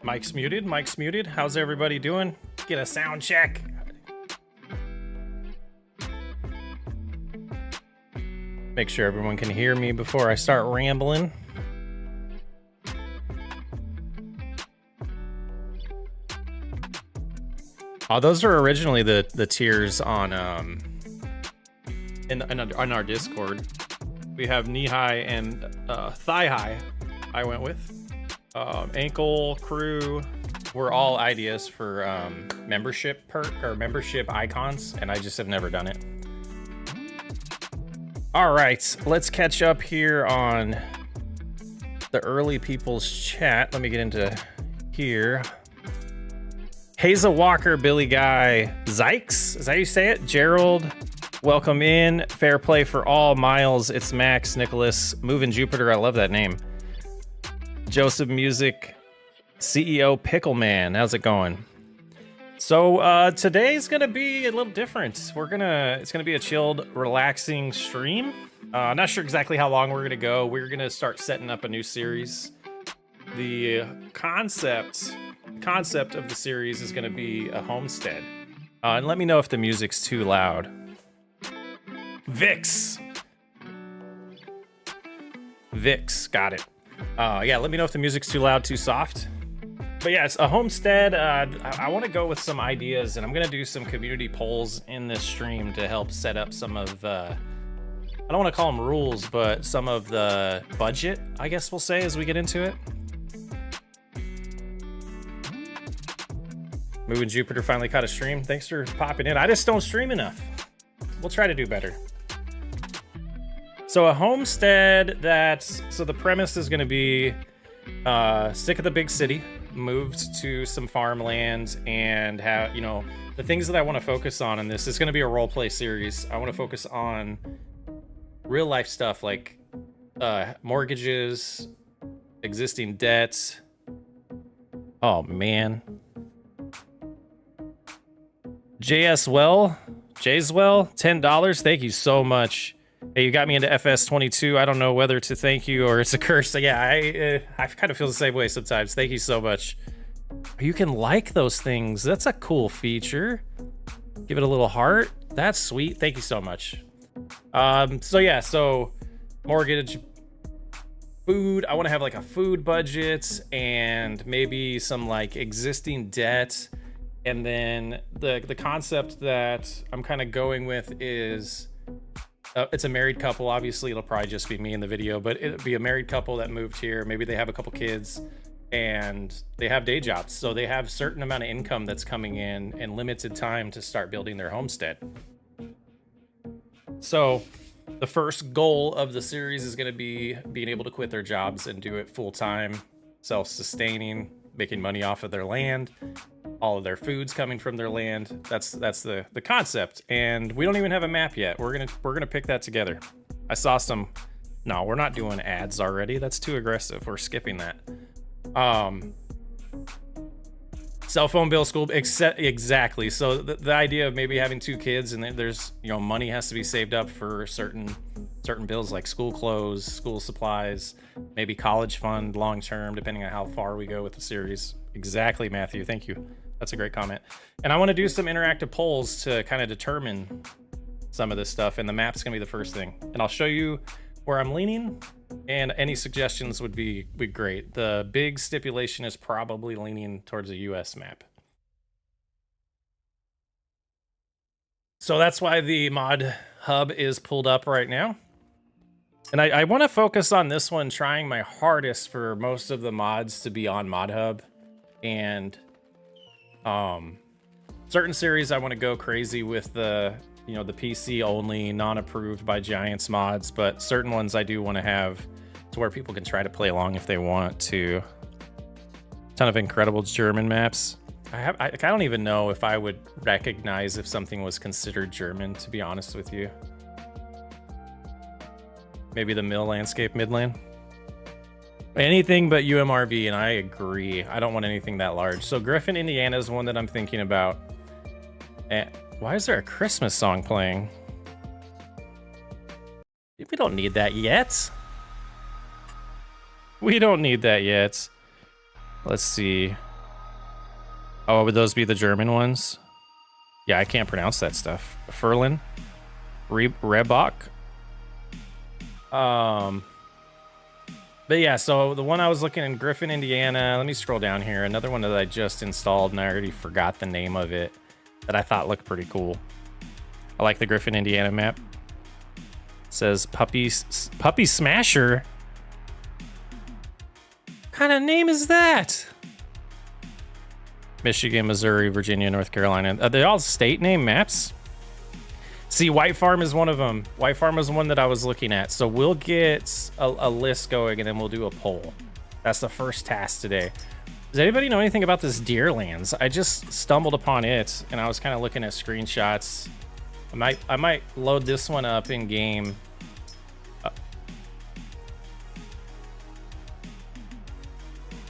Mike's muted. Mike's muted. How's everybody doing? Get a sound check. Make sure everyone can hear me before I start rambling. Oh, those are originally the tiers on on our Discord. We have knee high and thigh high. I went with ankle, crew. Were all ideas for membership perk or membership icons, and I just have never done it. All right, let's catch up here on the early people's chat. Let me get into here. Hazel Walker, Billy Guy, Zykes, is that how you say it? Gerald, welcome in. Fair play for all. Miles, it's Max, Nicholas, Moving Jupiter, I love that name. Joseph Music, CEO Pickleman, how's it going? So today's gonna be a little different. It's gonna be a chilled, relaxing stream. Not sure exactly how long we're gonna go. We're gonna start setting up a new series. The concept of the series is gonna be a homestead. And let me know if the music's too loud. Vix, got it. Yeah, let me know if the music's too loud, too soft. But yeah, it's a homestead. I want to go with some ideas, and I'm gonna do some community polls in this stream to help set up some of I don't want to call them rules, but some of the budget, I guess we'll say, as we get into it. Moving Jupiter finally caught a stream. Thanks for popping in. I just don't stream enough. We'll try to do better. So a homestead so the premise is going to be sick of the big city, moved to some farmland, and have, the things that I want to focus on in this is going to be a role play series. I want to focus on real life stuff like mortgages, existing debts. Oh man. Jayswell, $10. Thank you so much. Hey, you got me into FS22. I don't know whether to thank you or it's a curse. So yeah, I kind of feel the same way sometimes. Thank you so much. You can like those things. That's a cool feature. Give it a little heart. That's sweet. Thank you so much. So mortgage, food. I want to have like a food budget and maybe some like existing debt. And then the concept that I'm kind of going with is it's a married couple. Obviously, it'll probably just be me in the video, but it'll be a married couple that moved here. Maybe they have a couple kids and they have day jobs. So they have a certain amount of income that's coming in and limited time to start building their homestead. So the first goal of the series is going to be being able to quit their jobs and do it full time, self-sustaining, making money off of their land. All of their food's coming from their land. That's the concept, and we don't even have a map yet. We're gonna pick that together. I saw some. No, we're not doing ads already. That's too aggressive. We're skipping that. Cell phone bill, school, exactly. So the idea of maybe having 2 kids and there's money has to be saved up for certain bills like school clothes, school supplies, maybe college fund long term, depending on how far we go with the series. Exactly, Matthew. Thank you. That's a great comment. And I want to do some interactive polls to kind of determine some of this stuff, and the map's gonna be the first thing. And I'll show you where I'm leaning, and any suggestions would be great. The big stipulation is probably leaning towards a US map. So that's why the mod hub is pulled up right now. And I want to focus on this one, trying my hardest for most of the mods to be on mod hub. And certain series I want to go crazy with the the PC only, non-approved by Giants mods, but certain ones I do want to have to where people can try to play along if they want to. Ton of incredible German maps. I don't even know if I would recognize if something was considered German, to be honest with you. Maybe the mill landscape midland. Anything but UMRV, and I agree. I don't want anything that large. So Griffin, Indiana is one that I'm thinking about. And why is there a Christmas song playing? We don't need that yet. We don't need that yet. Let's see. Oh, would those be the German ones? Yeah, I can't pronounce that stuff. Ferlin, Rebach. But yeah, so the one I was looking in Griffin, Indiana. Let me scroll down here. Another one that I just installed and I already forgot the name of it that I thought looked pretty cool. I like the Griffin, Indiana map. It says Puppy Smasher. What kind of name is that? Michigan, Missouri, Virginia, North Carolina. Are they all state name maps? See, White Farm is one of them. White Farm is one that I was looking at. So we'll get a list going and then we'll do a poll. That's the first task today. Does anybody know anything about this Deerlands? I just stumbled upon it and I was kind of looking at screenshots. I might load this one up in game.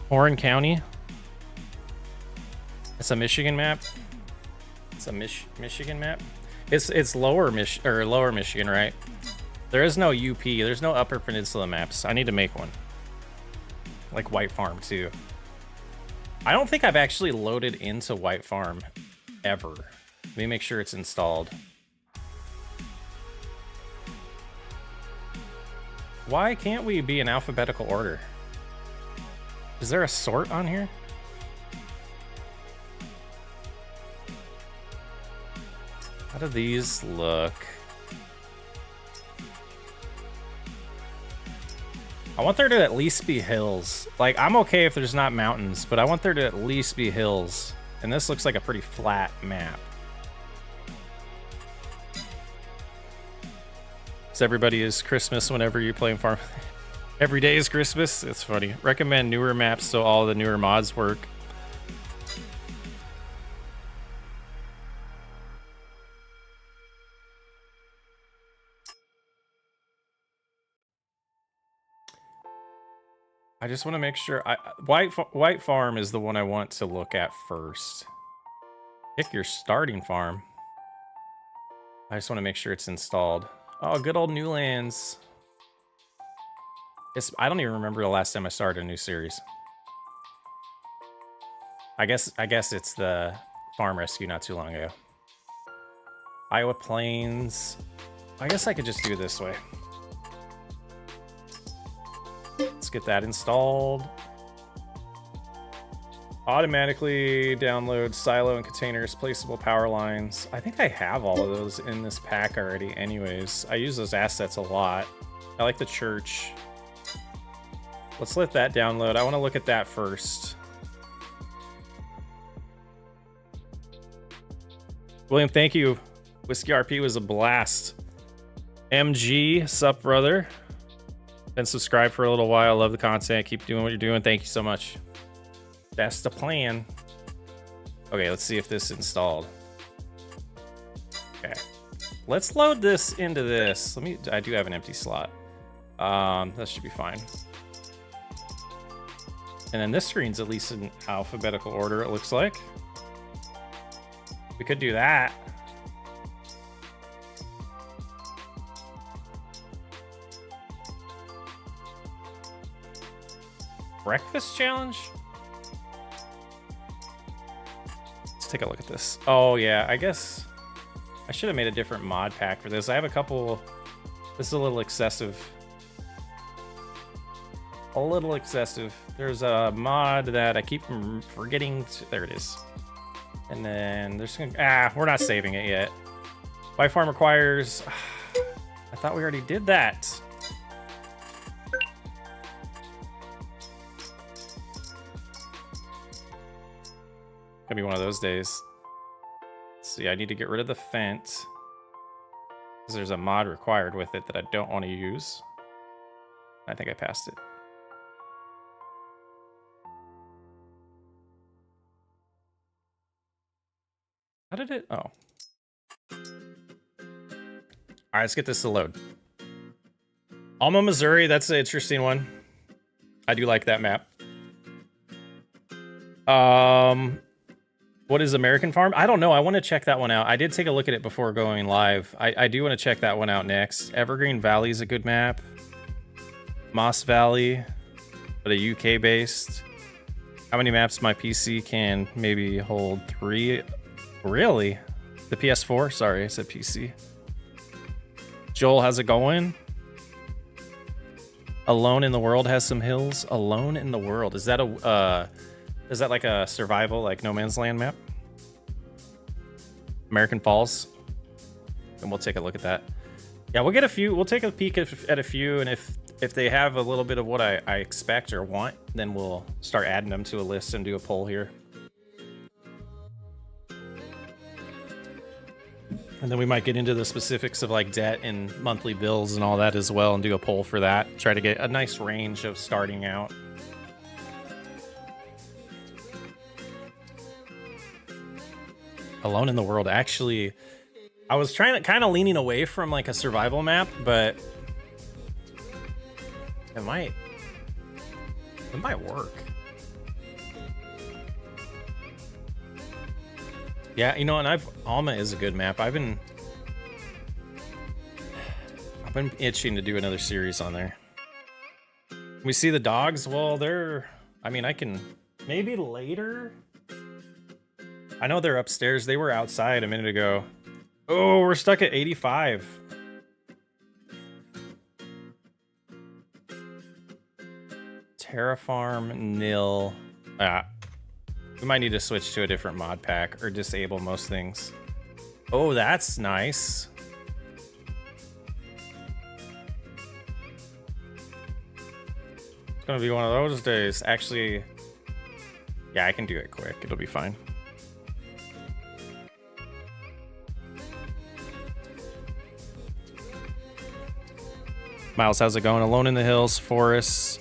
Horn County. It's a Michigan map. It's a Michigan map. It's lower Michigan, right? There is no UP. There's no Upper Peninsula maps. I need to make one. Like White Farm too. I don't think I've actually loaded into White Farm ever. Let me make sure it's installed. Why can't we be in alphabetical order? Is there a sort on here? How do these look? I want there to at least be hills. Like, I'm okay if there's not mountains, but I want there to at least be hills. And this looks like a pretty flat map. So everybody is Christmas whenever you're playing farm. Every day is Christmas. It's funny. Recommend newer maps so all the newer mods work. I just want to make sure. White Farm is the one I want to look at first. Pick your starting farm. I just want to make sure it's installed. Oh, good old Newlands. I don't even remember the last time I started a new series. I guess it's the farm rescue not too long ago. Iowa Plains. I guess I could just do it this way. Let's get that installed. Automatically download silo and containers, placeable power lines. I think I have all of those in this pack already anyways. I use those assets a lot. I like the church. Let's let that download. I want to look at that first. William, thank you. Whiskey RP was a blast. MG, sup brother? Been subscribed for a little while. Love the content. Keep doing what you're doing. Thank you so much. That's the plan. Okay, let's see if this is installed. Okay. Let's load this into this. I do have an empty slot. That should be fine. And then this screen's at least in alphabetical order, it looks like. We could do that. Breakfast challenge? Let's take a look at this. Oh yeah, I guess I should have made a different mod pack for this. I have a couple. This is a little excessive. A little excessive. There's a mod that I keep forgetting to, there it is. And then there's we're not saving it yet. White Farm requires. I thought we already did that. Gonna be one of those days. Let's see, I need to get rid of the fence because there's a mod required with it that I don't want to use. I think I passed it. How did it? Oh. All right, let's get this to load. Alma, Missouri, that's an interesting one. I do like that map. What is American Farm? I don't know. I want to check that one out. I did take a look at it before going live. I do want to check that one out next. Evergreen Valley is a good map. Moss Valley, but a UK based. How many maps my PC can maybe hold? 3? Really? The PS4? Sorry, I said PC. Joel, how's it going? Alone in the World has some hills. Alone in the World. Is that like a survival, like No Man's Land map? American Falls. And we'll take a look at that. Yeah, we'll get a few. We'll take a peek at a few, and if they have a little bit of what I expect or want, then we'll start adding them to a list and do a poll here. And then we might get into the specifics of like debt and monthly bills and all that as well, and do a poll for that. Try to get a nice range of starting out. Alone in the World. Actually, I was trying to kind of leaning away from like a survival map, but it might work. Yeah, you know, and Alma is a good map. I've been itching to do another series on there. We see the dogs. Well, I mean, I can maybe later. I know they're upstairs. They were outside a minute ago. Oh, we're stuck at 85. Terraform nil. We might need to switch to a different mod pack or disable most things. Oh, that's nice. It's gonna be one of those days. Actually, yeah, I can do it quick. It'll be fine. Miles, how's it going? Alone in the hills, forests,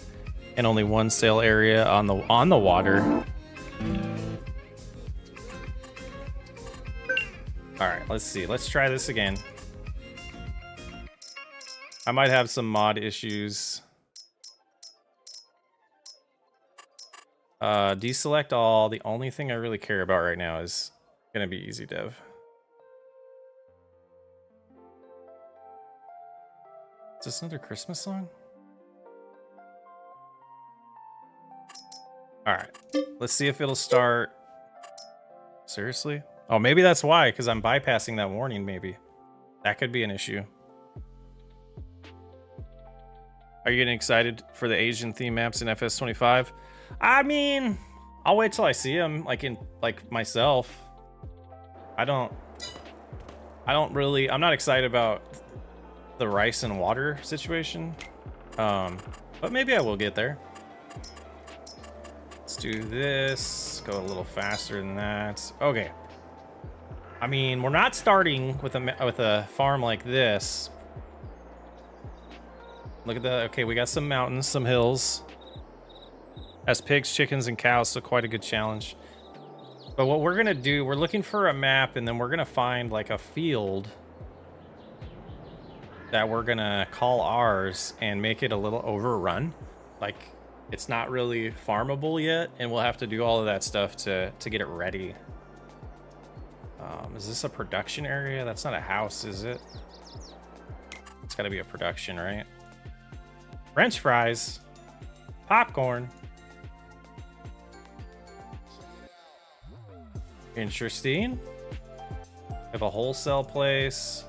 and only one sail area on the water. All right, let's see. Let's try this again. I might have some mod issues. Deselect all. The only thing I really care about right now is gonna be easy dev. Is this another Christmas song? All right, let's see if it'll start. Seriously? Oh, maybe that's why, because I'm bypassing that warning, maybe. That could be an issue. Are you getting excited for the Asian theme maps in FS25? I mean, I'll wait till I see them, like myself. I'm not excited about the rice and water situation. But maybe I will get there. Let's do this. Go a little faster than that. Okay. I mean, we're not starting with a farm like this. Look at that. Okay, we got some mountains, some hills. Has pigs, chickens, and cows, so quite a good challenge. But what we're gonna do, we're looking for a map, and then we're gonna find like a field that we're gonna call ours and make it a little overrun. Like, it's not really farmable yet, and we'll have to do all of that stuff to get it ready. Is this a production area? That's not a house, is it? It's gotta be a production, right? French fries. Popcorn. Interesting. We have a wholesale place.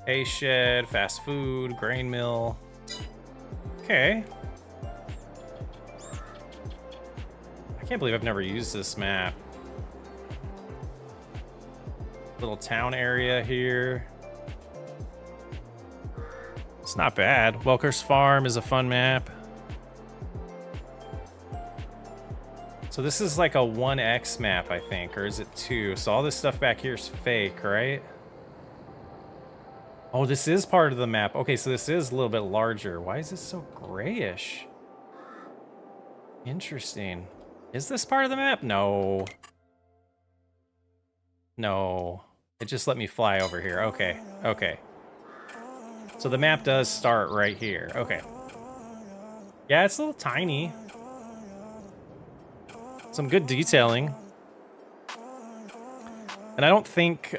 A shed, fast food, grain mill. Okay. I can't believe I've never used this map. Little town area here. It's not bad. Welker's Farm is a fun map. So this is like a 1x map, I think, or is it 2? So all this stuff back here is fake, right? Oh, this is part of the map. Okay, so this is a little bit larger. Why is this so grayish? Interesting. Is this part of the map? No. No. It just let me fly over here. Okay, okay. So the map does start right here. Okay. Yeah, it's a little tiny. Some good detailing. And I don't think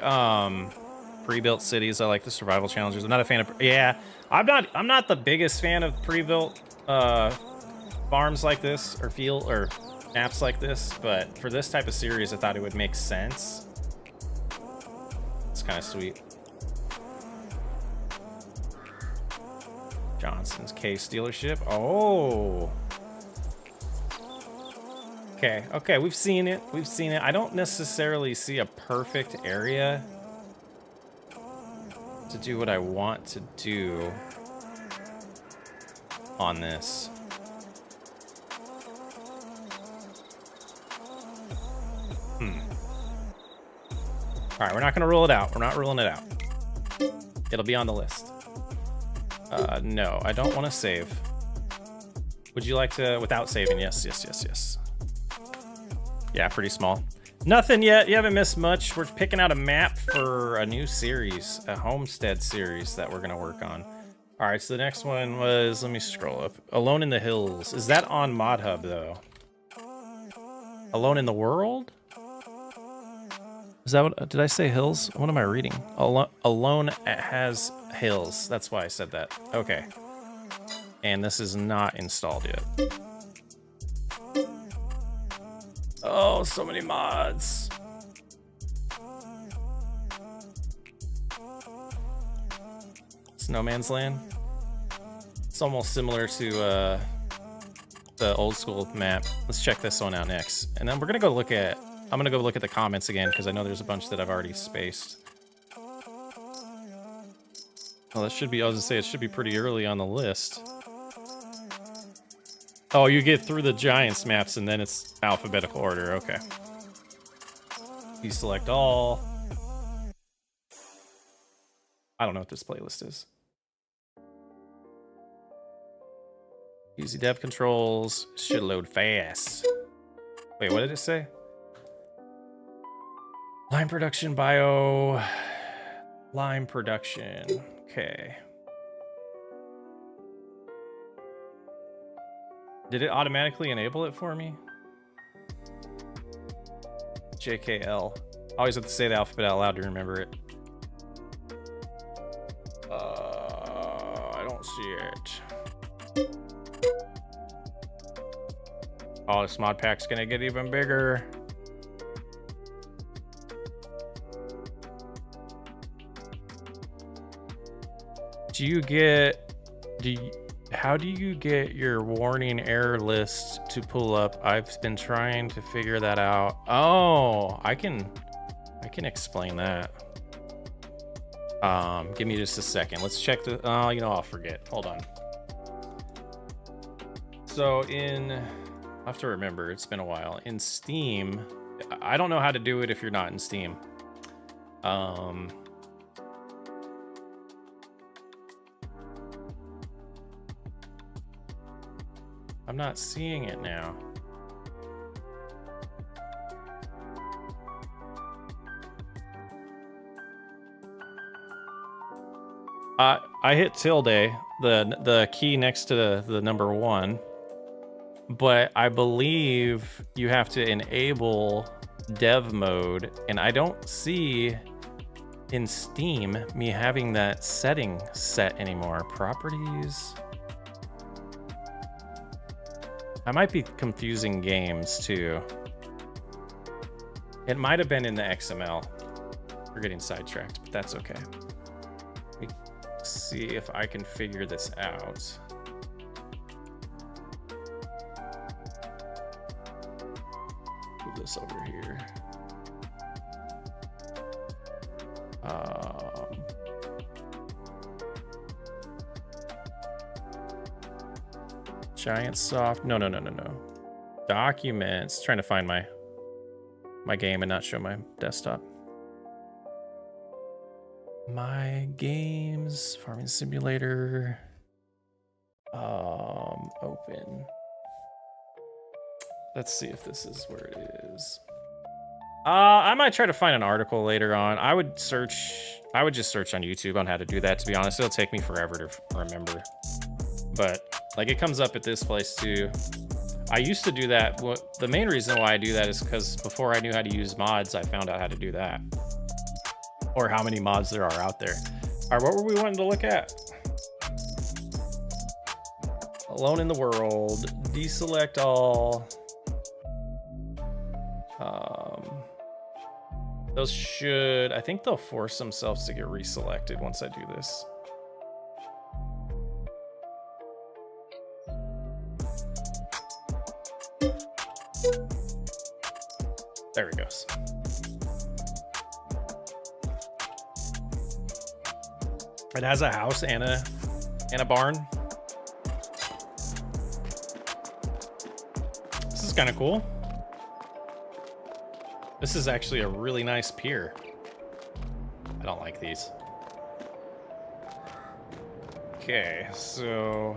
pre-built cities. I like the survival challenges. I'm not a fan of. Yeah, I'm not the biggest fan of pre-built farms like this or maps like this, but for this type of series, I thought it would make sense. It's kind of sweet. Johnson's Case dealership. Oh. Okay, we've seen it. I don't necessarily see a perfect area to do what I want to do on this. All right, we're not gonna rule it out. We're not ruling it out. It'll be on the list. No, I don't want to save. Would you like to, without saving? Yes. Yeah, pretty small. Nothing yet. You haven't missed much. We're picking out a map for a new series, a homestead series that we're gonna work on. All right, so the next one was, let me scroll up. Alone in the Hills. Is that on Mod Hub though? Alone in the World? Is that what, did I say hills? What am I reading? Alone has hills. That's why I said that. Okay. And this is not installed yet. Oh, so many mods. Snowman's Land. It's almost similar to the old school map. Let's check this one out next. And then we're gonna go look at, I'm gonna go look at the comments again because I know there's a bunch that I've already spaced. Well, that should be, I was gonna say, it should be pretty early on the list. Oh, you get through the Giants maps and then it's alphabetical order, okay. You select all. I don't know what this playlist is. Easy dev controls, should load fast. Wait, what did it say? Lime production bio, lime production, okay. Did it automatically enable it for me? JKL. I always have to say the alphabet out loud to remember it. I don't see it. Oh, this mod pack's gonna get even bigger. How do you get your warning error list to pull up? I've been trying to figure that out. Oh, I can explain that. Give me just a second. Let's check the, oh, you know, I'll forget. Hold on. So I have to remember, it's been a while. In Steam, I don't know how to do it if you're not in Steam. I'm not seeing it now. I hit tilde, the key next to the number 1, but I believe you have to enable dev mode, and I don't see in Steam me having that setting set anymore. Properties. I might be confusing games too. It might have been in the XML. We're getting sidetracked, but that's okay. Let me see if I can figure this out. Move this over here. Giant soft, no. Documents, trying to find my game and not show my desktop. My games, farming simulator, open. Let's see if this is where it is. I might try to find an article later on. I would just search on YouTube on how to do that, to be honest. It'll take me forever to remember. But like, it comes up at this place too. I used to do that. The main reason why I do that is because before I knew how to use mods, I found out how to do that. Or how many mods there are out there. All right, what were we wanting to look at? Alone in the world. Deselect all. Those should, I think they'll force themselves to get reselected once I do this. There it goes. It has a house and a barn. This is kind of cool. This is actually a really nice pier. I don't like these. Okay, so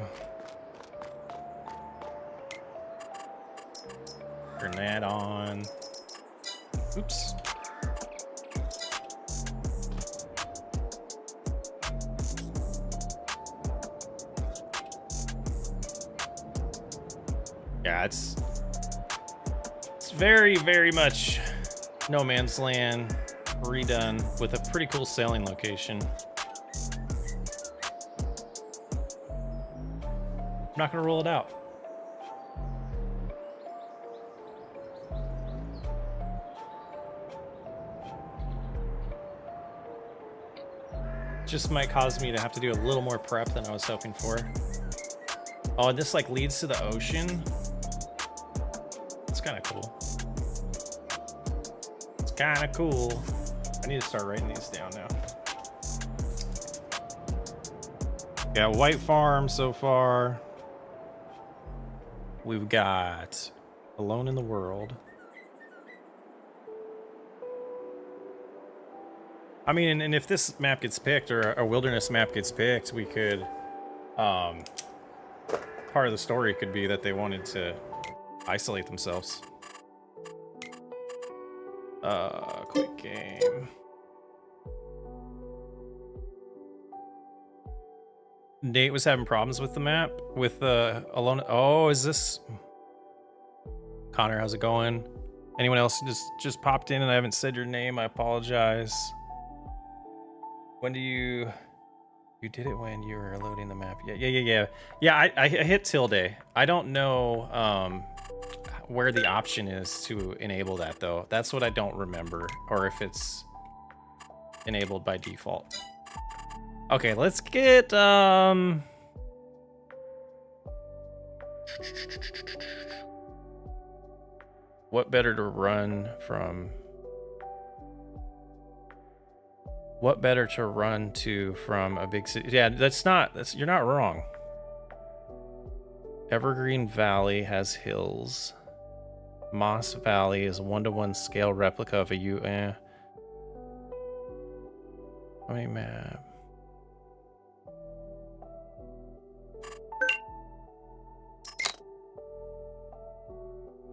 turn that on. Oops. Yeah, it's very, very much No Man's Land redone with a pretty cool sailing location. I'm not gonna roll it out. Just might cause me to have to do a little more prep than I was hoping for. Oh, and this like leads to the ocean. It's kind of cool. It's kind of cool. I need to start writing these down now. Got White Farm so far. We've got Alone in the World. I mean, and if this map gets picked or a wilderness map gets picked, we could, part of the story could be that they wanted to isolate themselves. Quick game. Nate was having problems with the map, with Alone. Oh, is this Connor? How's it going? Anyone else just popped in and I haven't said your name? I apologize. When do you did it when you were loading the map? Yeah. I hit tilde. I don't know where the option is to enable that though. That's what I don't remember, or if it's enabled by default. Okay, let's get what better to run from? What better to run to from a big city? Yeah, you're not wrong. Evergreen Valley has hills. Moss Valley is a 1-to-1 scale replica of a How many map?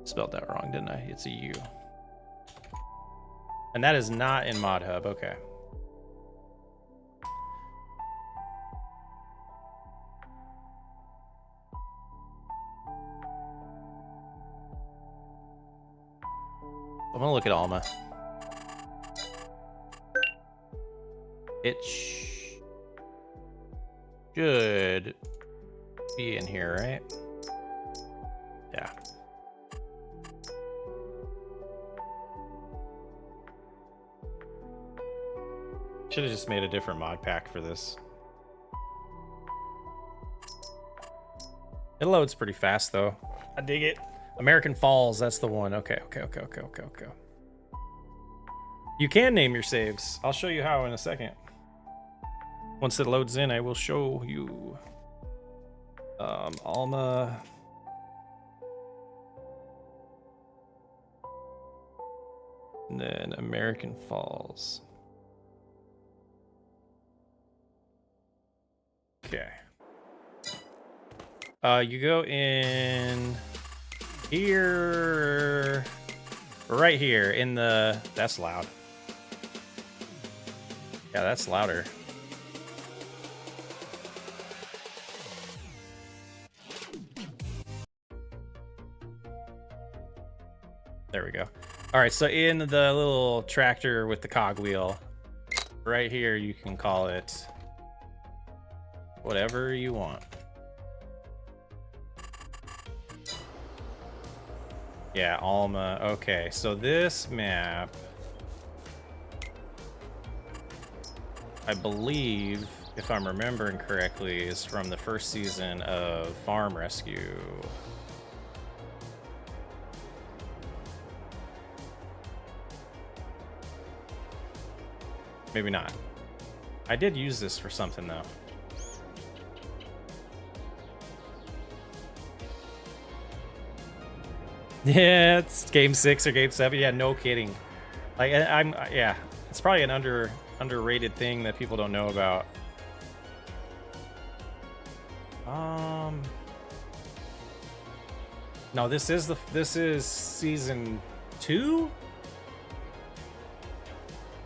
Spelled that wrong, didn't I? It's a U. And that is not in Mod Hub. Okay. I'm gonna look at Alma. It should be in here, right? Yeah. Should have just made a different mod pack for this. It loads pretty fast though. I dig it. American Falls, that's the one. Okay. You can name your saves. I'll show you how in a second. Once it loads in, I will show you. Alma. And then American Falls. Okay. You go in here, right here in the, that's loud. Yeah, that's louder. There we go. All right, so in the little tractor with the cogwheel, right here, you can call it whatever you want. Yeah, Alma. Okay, so this map, I believe, if I'm remembering correctly, is from the first season of Farm Rescue. Maybe not. I did use this for something, though. Yeah, it's game 6 or game 7. Yeah, no kidding. Like, yeah, it's probably an underrated thing that people don't know about. No, this is season 2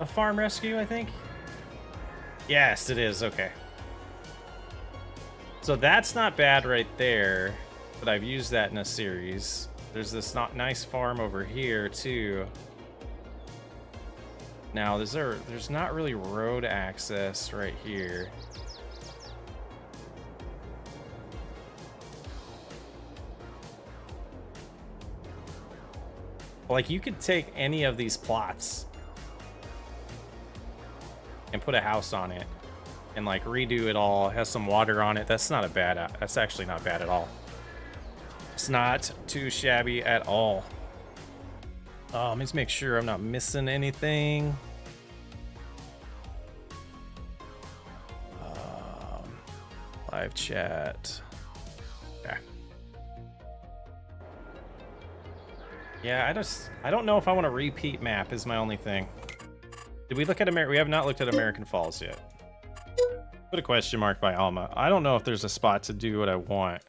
of Farm Rescue, I think. Yes, it is. Okay. So that's not bad right there, but I've used that in a series. There's this nice farm over here too. Now, there's not really road access right here. Like, you could take any of these plots and put a house on it and like redo it all. It has some water on it. That's actually not bad at all. It's not too shabby at all. Let me just make sure I'm not missing anything. Live chat. Okay. Yeah, I don't know if I want to repeat map is my only thing. Did we look at we have not looked at American Falls yet. Put a question mark by Alma. I don't know if there's a spot to do what I want.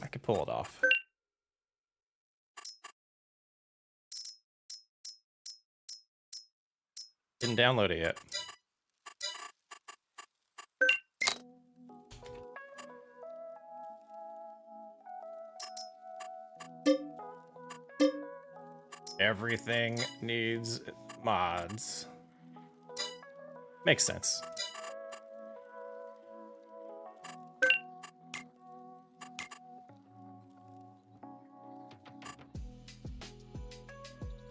I could pull it off. Didn't download it yet. Everything needs mods. Makes sense.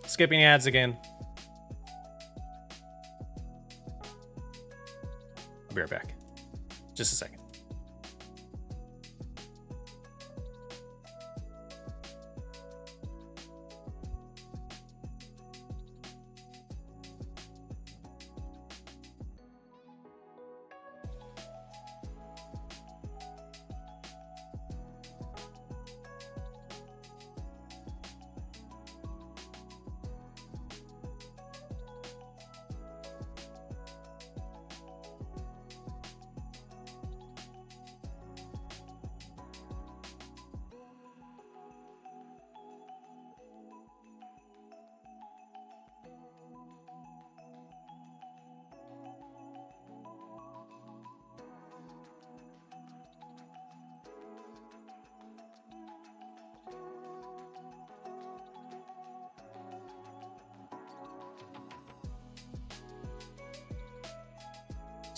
Skipping ads again. I'll be right back. Just a second.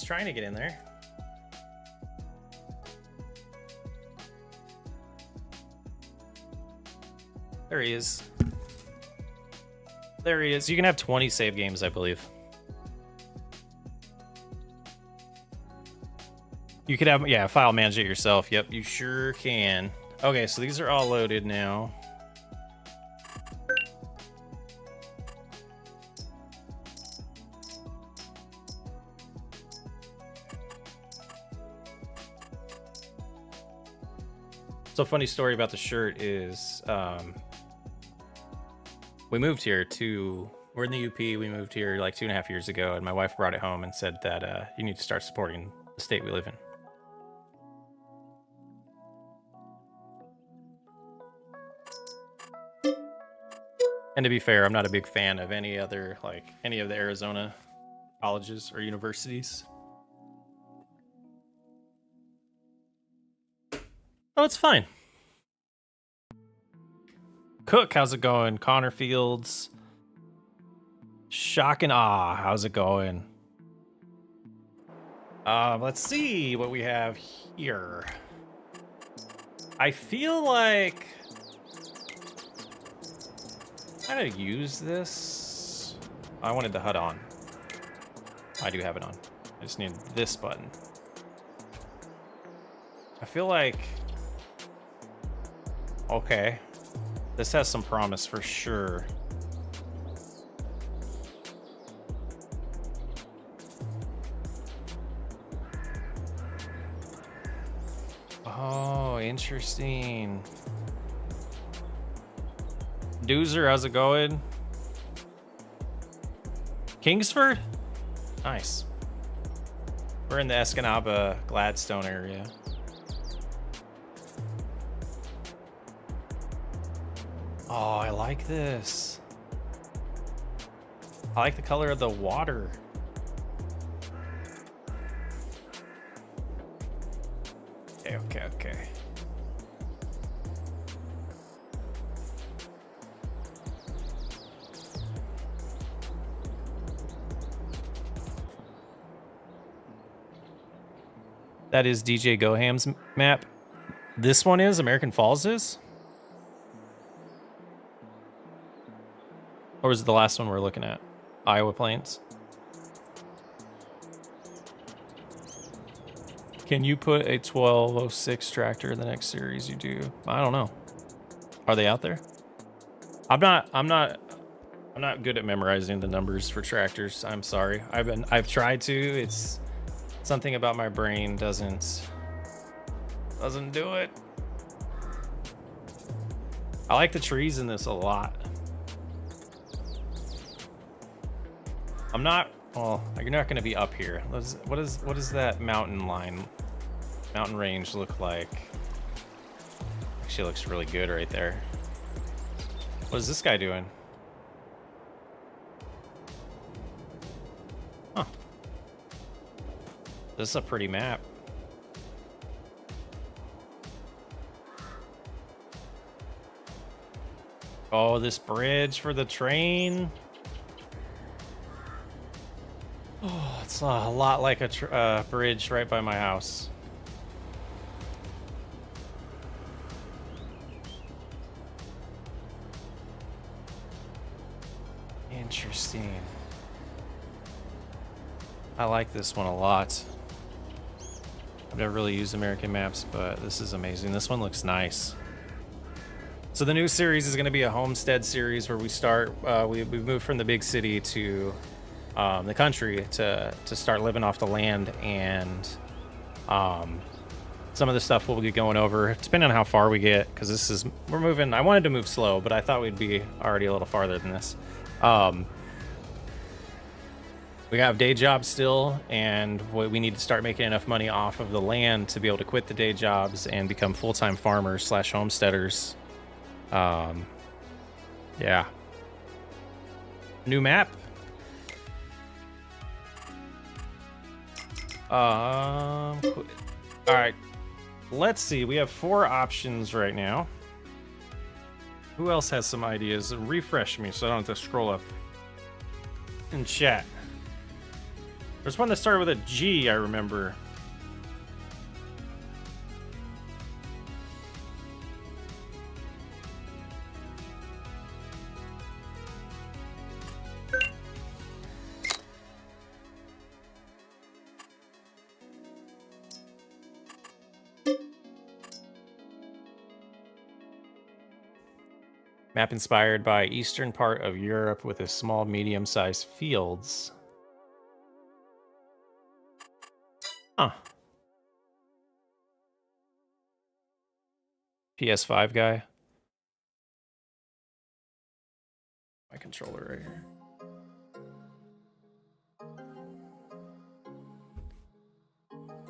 Trying to get in there. There he is. There he is. You can have 20 save games, I believe. You could have, yeah, file manage it yourself. Yep, you sure can. Okay, so these are all loaded now. So funny story about the shirt is we moved here we're in the UP. We moved here like 2.5 years ago, and my wife brought it home and said that you need to start supporting the state we live in. And to be fair, I'm not a big fan of any of the Arizona colleges or universities. Oh, it's fine. Cook, how's it going? Connor Fields. Shock and awe, how's it going? Let's see what we have here. I feel like How to use this? I wanted the HUD on. I do have it on. I just need this button. I feel like... Okay. This has some promise for sure. Oh, interesting. Doozer, how's it going? Kingsford? Nice. We're in the Escanaba Gladstone area. Oh, I like this. I like the color of the water. Okay. That is DJ Goham's map. This one is American Falls is? Or was it the last one we're looking at? Iowa Plains. Can you put a 1206 tractor in the next series you do? I don't know. Are they out there? I'm not good at memorizing the numbers for tractors. I'm sorry. I've tried to. It's something about my brain doesn't do it. I like the trees in this a lot. I'm not, well, you're not going to be up here. What does that mountain range look like? Actually looks really good right there. What is this guy doing? Huh. This is a pretty map. Oh, this bridge for the train. Oh, it's a lot like a bridge right by my house. Interesting. I like this one a lot. I've never really used American maps, but this is amazing. This one looks nice. So the new series is going to be a homestead series where we start, we move from the big city to the country to start living off the land, and some of the stuff we'll be going over depending on how far we get, because we're moving. I wanted to move slow, but I thought we'd be already a little farther than this. We have day jobs still, and we need to start making enough money off of the land to be able to quit the day jobs and become full-time farmers / homesteaders. Yeah. New map. All right. Let's see. We have 4 options right now. Who else has some ideas? Refresh me so I don't have to scroll up in chat. There's one that started with a G, I remember. Map inspired by eastern part of Europe with a small medium-sized fields. Huh. PS5 guy. My controller right here.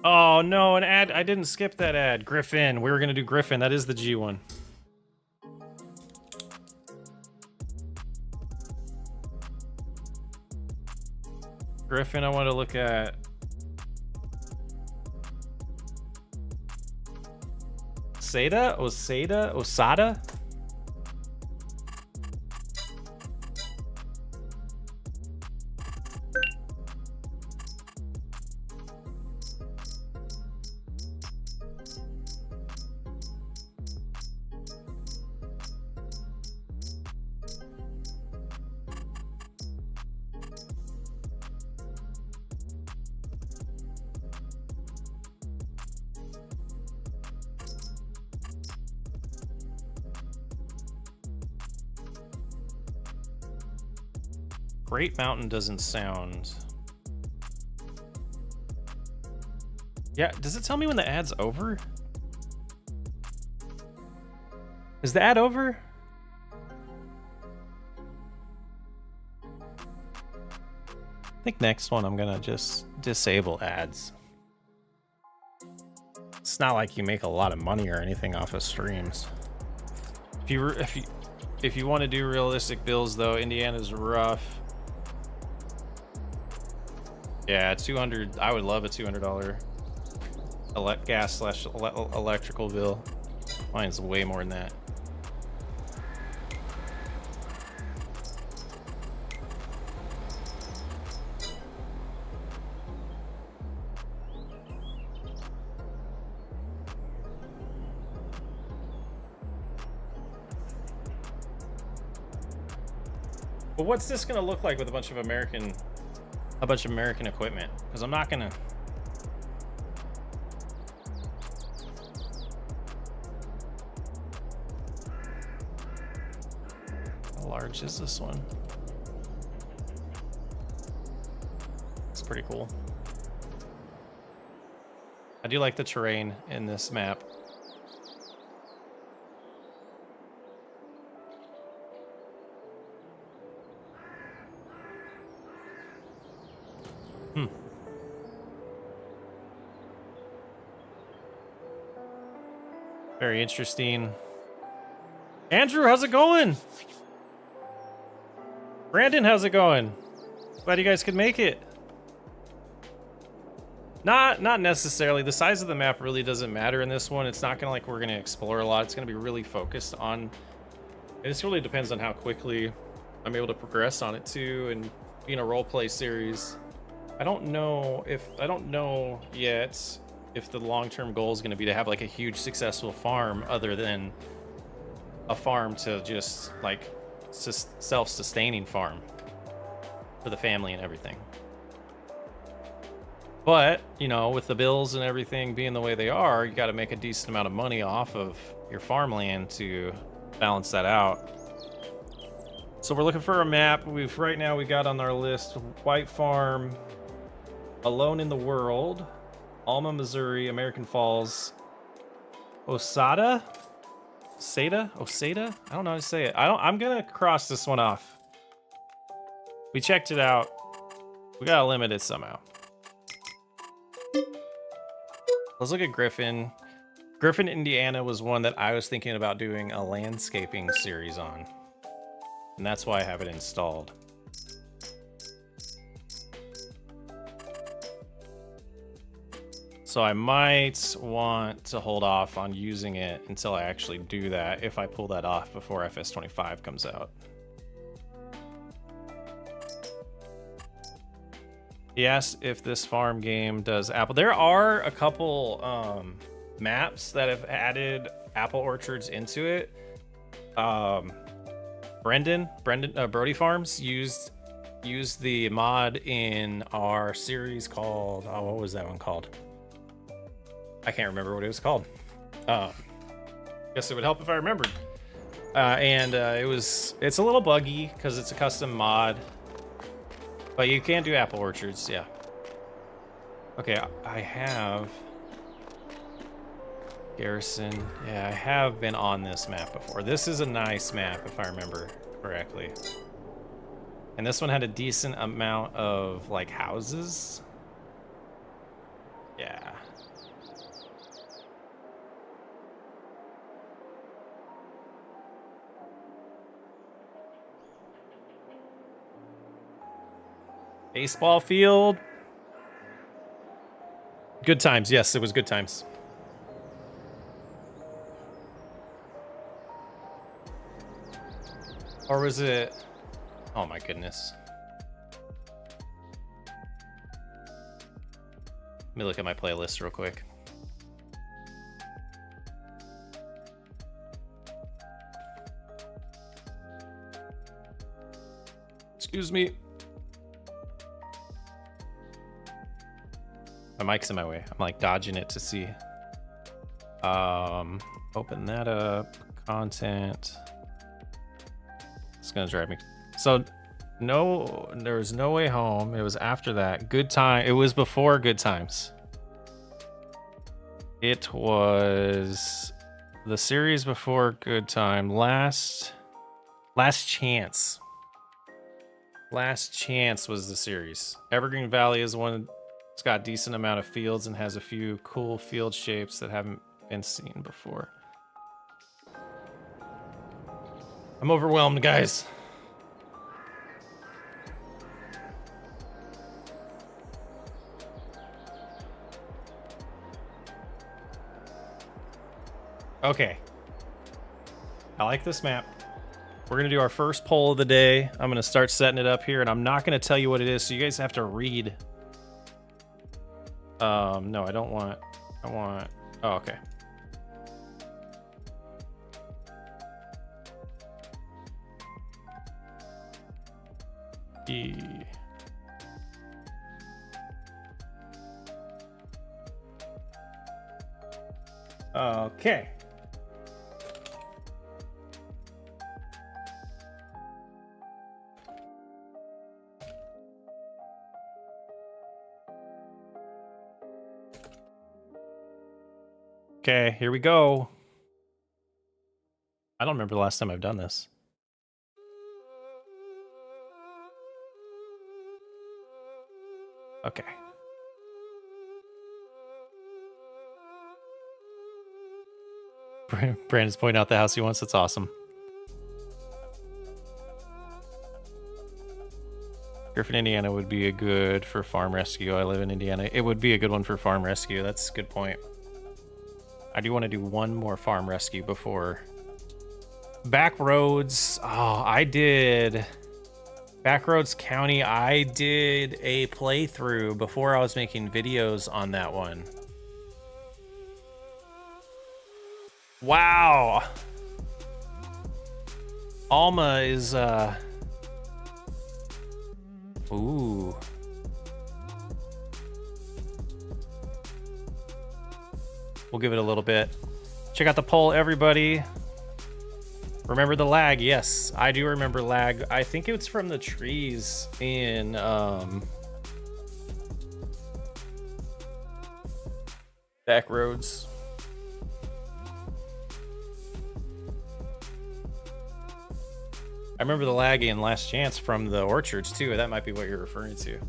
Oh no, an ad. I didn't skip that ad. Griffin. We were gonna do Griffin. That is the G one. Griffin, I want to look at Osada? Great Mountain doesn't sound... Yeah, does it tell me when the ad's over? Is the ad over? I think next one I'm gonna just disable ads. It's not like you make a lot of money or anything off of streams. If you want to do realistic builds though, Indiana's rough. Yeah, 200. I would love a $200 gas / electrical bill. Mine's way more than that. But what's this gonna look like with a bunch of American equipment? Because I'm not gonna. How large is this one? It's pretty cool. I do like the terrain in this map. Very interesting. Andrew, how's it going? Brandon, how's it going? Glad you guys could make it. Not necessarily. The size of the map really doesn't matter in this one. It's not gonna like we're gonna explore a lot. It's gonna be really focused on. It just really depends on how quickly I'm able to progress on it too, and being a role play series. I don't know yet if the long-term goal is going to be to have like a huge successful farm other than a farm to just like self-sustaining farm for the family and everything. But, you know, with the bills and everything being the way they are, you got to make a decent amount of money off of your farmland to balance that out. So we're looking for a map. Right now we got on our list White Farm, Alone in the World, Alma, Missouri, American Falls, Osada? Osada? I don't know how to say it. I'm gonna cross this one off. We checked it out. We gotta limit it somehow. Let's look at Griffin. Griffin, Indiana was one that I was thinking about doing a landscaping series on. And that's why I have it installed. So I might want to hold off on using it until I actually do that, if I pull that off before FS25 comes out. He asked if this farm game does apple. There are a couple maps that have added apple orchards into it. Brody Farms used the mod in our series called, oh, what was that one called? I can't remember what it was called. Guess it would help if I remembered. It's a little buggy because it's a custom mod, but you can do apple orchards, yeah. Okay, I have Garrison. Yeah, I have been on this map before. This is a nice map if I remember correctly. And this one had a decent amount of like houses. Yeah. Baseball field. Good times. Yes, it was good times. Or was it? Oh my goodness. Let me look at my playlist real quick. Excuse me. My mic's in my way. I'm like dodging it to see. Open that up. Content. It's gonna drive me. So No, there was No Way Home. It was after that. Good Time. It was before Good Times. It was the series before Good Time. Last Chance. Last Chance was the series. Evergreen Valley is one. It's got a decent amount of fields and has a few cool field shapes that haven't been seen before. I'm overwhelmed, guys. Okay. I like this map. We're going to do our first poll of the day. I'm going to start setting it up here, and I'm not going to tell you what it is, so you guys have to read. No, I don't want... I want... Oh, okay. Okay. Okay, here we go. I don't remember the last time I've done this. Okay. Brandon's pointing out the house he wants. That's awesome. Griffin, Indiana would be a good for farm rescue. I live in Indiana. It would be a good one for farm rescue. That's a good point. I do want to do one more farm rescue before. Backroads. Oh, I did. Backroads County. I did a playthrough before I was making videos on that one. Wow. Alma is ooh. We'll give it a little bit. Check out the poll, everybody. Remember the lag? Yes, I do remember lag. I think it's from the trees in Backroads. I remember the lag in Last Chance from the orchards too. That might be what you're referring to.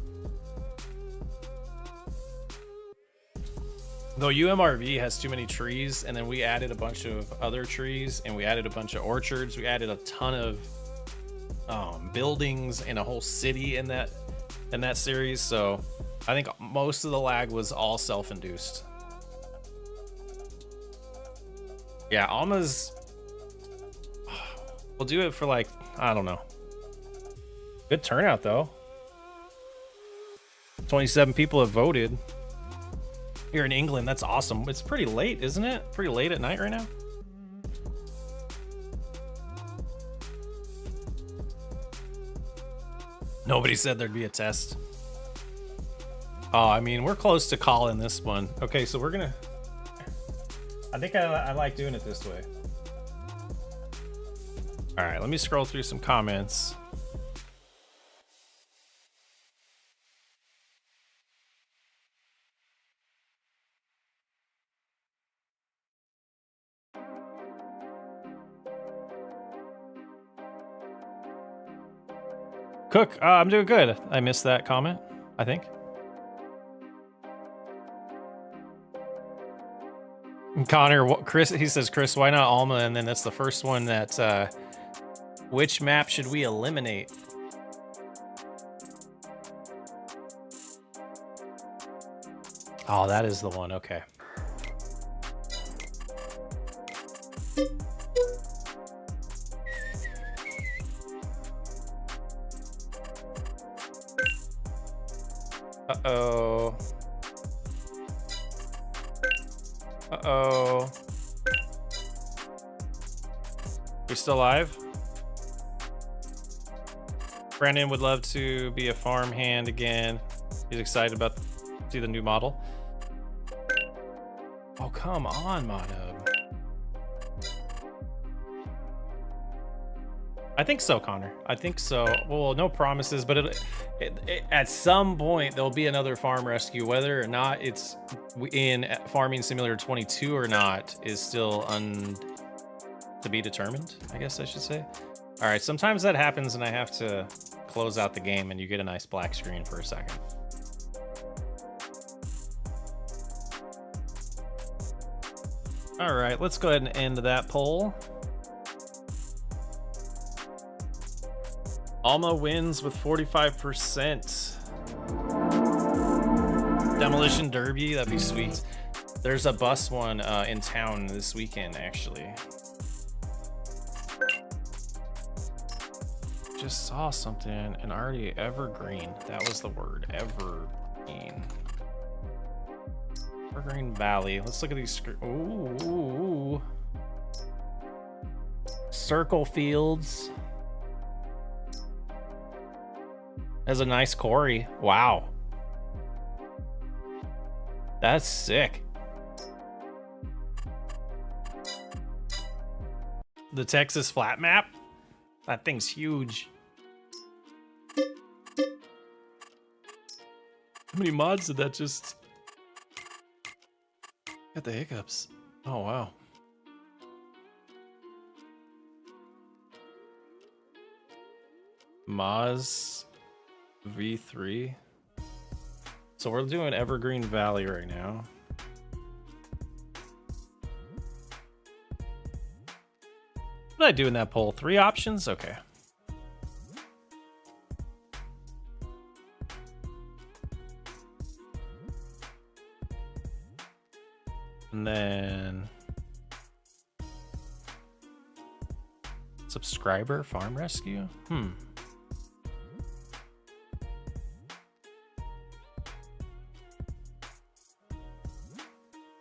Though UMRV has too many trees, and then we added a bunch of other trees, and we added a bunch of orchards. We added a ton of buildings and a whole city in that series. So I think most of the lag was all self-induced. Yeah, Alma's. We'll do it for like, I don't know. Good turnout though. 27 people have voted. Here in England, that's awesome. It's pretty late, isn't it? Pretty late at night right now. Nobody said there'd be a test. Oh, I mean, we're close to calling this one. Okay, so we're gonna... I think I like doing it this way. All right, let me scroll through some comments. Cook, I'm doing good. I missed that comment, I think. Connor, Chris, he says, Chris, why not Alma? And then that's the first one that, which map should we eliminate? Oh, that is the one, okay. Uh-oh. Uh-oh. We still live? Brandon would love to be a farm hand again. He's excited about see the new model. Oh, come on, Modub. I think so, Connor. I think so. Well, no promises, but at some point there'll be another farm rescue. Whether or not it's in Farming Simulator 22 or not is still to be determined, I guess I should say. All right, sometimes that happens and I have to close out the game and you get a nice black screen for a second. All right, let's go ahead and end that poll. Alma wins with 45%. Demolition Derby, that'd be sweet. There's a bus one in town this weekend, actually. Just saw something and already Evergreen. That was the word, Evergreen. Evergreen Valley. Let's look at these. Ooh. Circle Fields. Has a nice quarry. Wow. That's sick. The Texas flat map? That thing's huge. How many mods did that just... Got the hiccups. Oh, wow. Moz V3. So we're doing Evergreen Valley right now. What did I do in that poll? 3 options? Okay. And then subscriber farm rescue.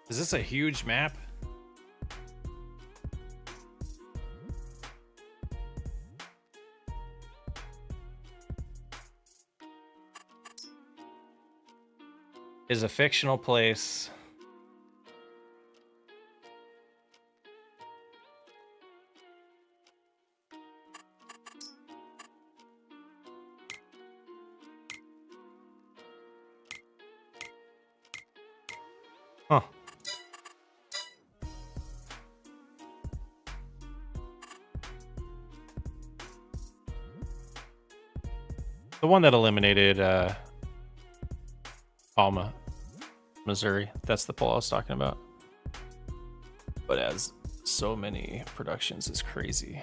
Is this a huge map? Is a fictional place. Huh. The one that eliminated Alma, Missouri. That's the poll I was talking about. But as so many productions is crazy.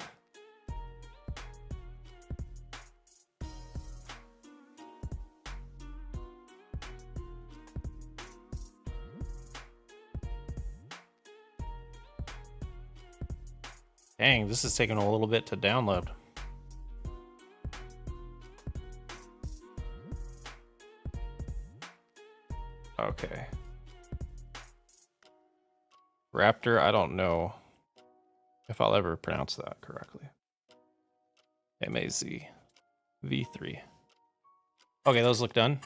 Dang, this is taking a little bit to download. Okay. Raptor, I don't know if I'll ever pronounce that correctly. M-A-Z V3. Okay, those look done.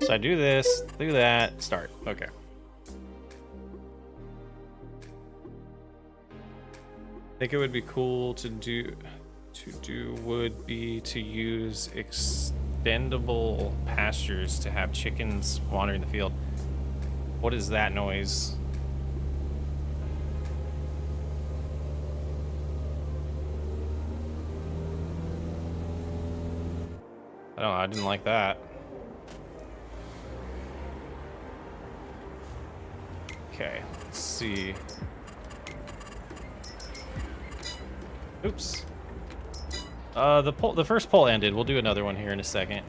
So I do this, do that, start. Okay. I think it would be cool to use extendable pastures to have chickens wandering the field. What is that noise? I don't know, I didn't like that. Okay, let's see. Oops. The first poll ended. We'll do another one here in a second.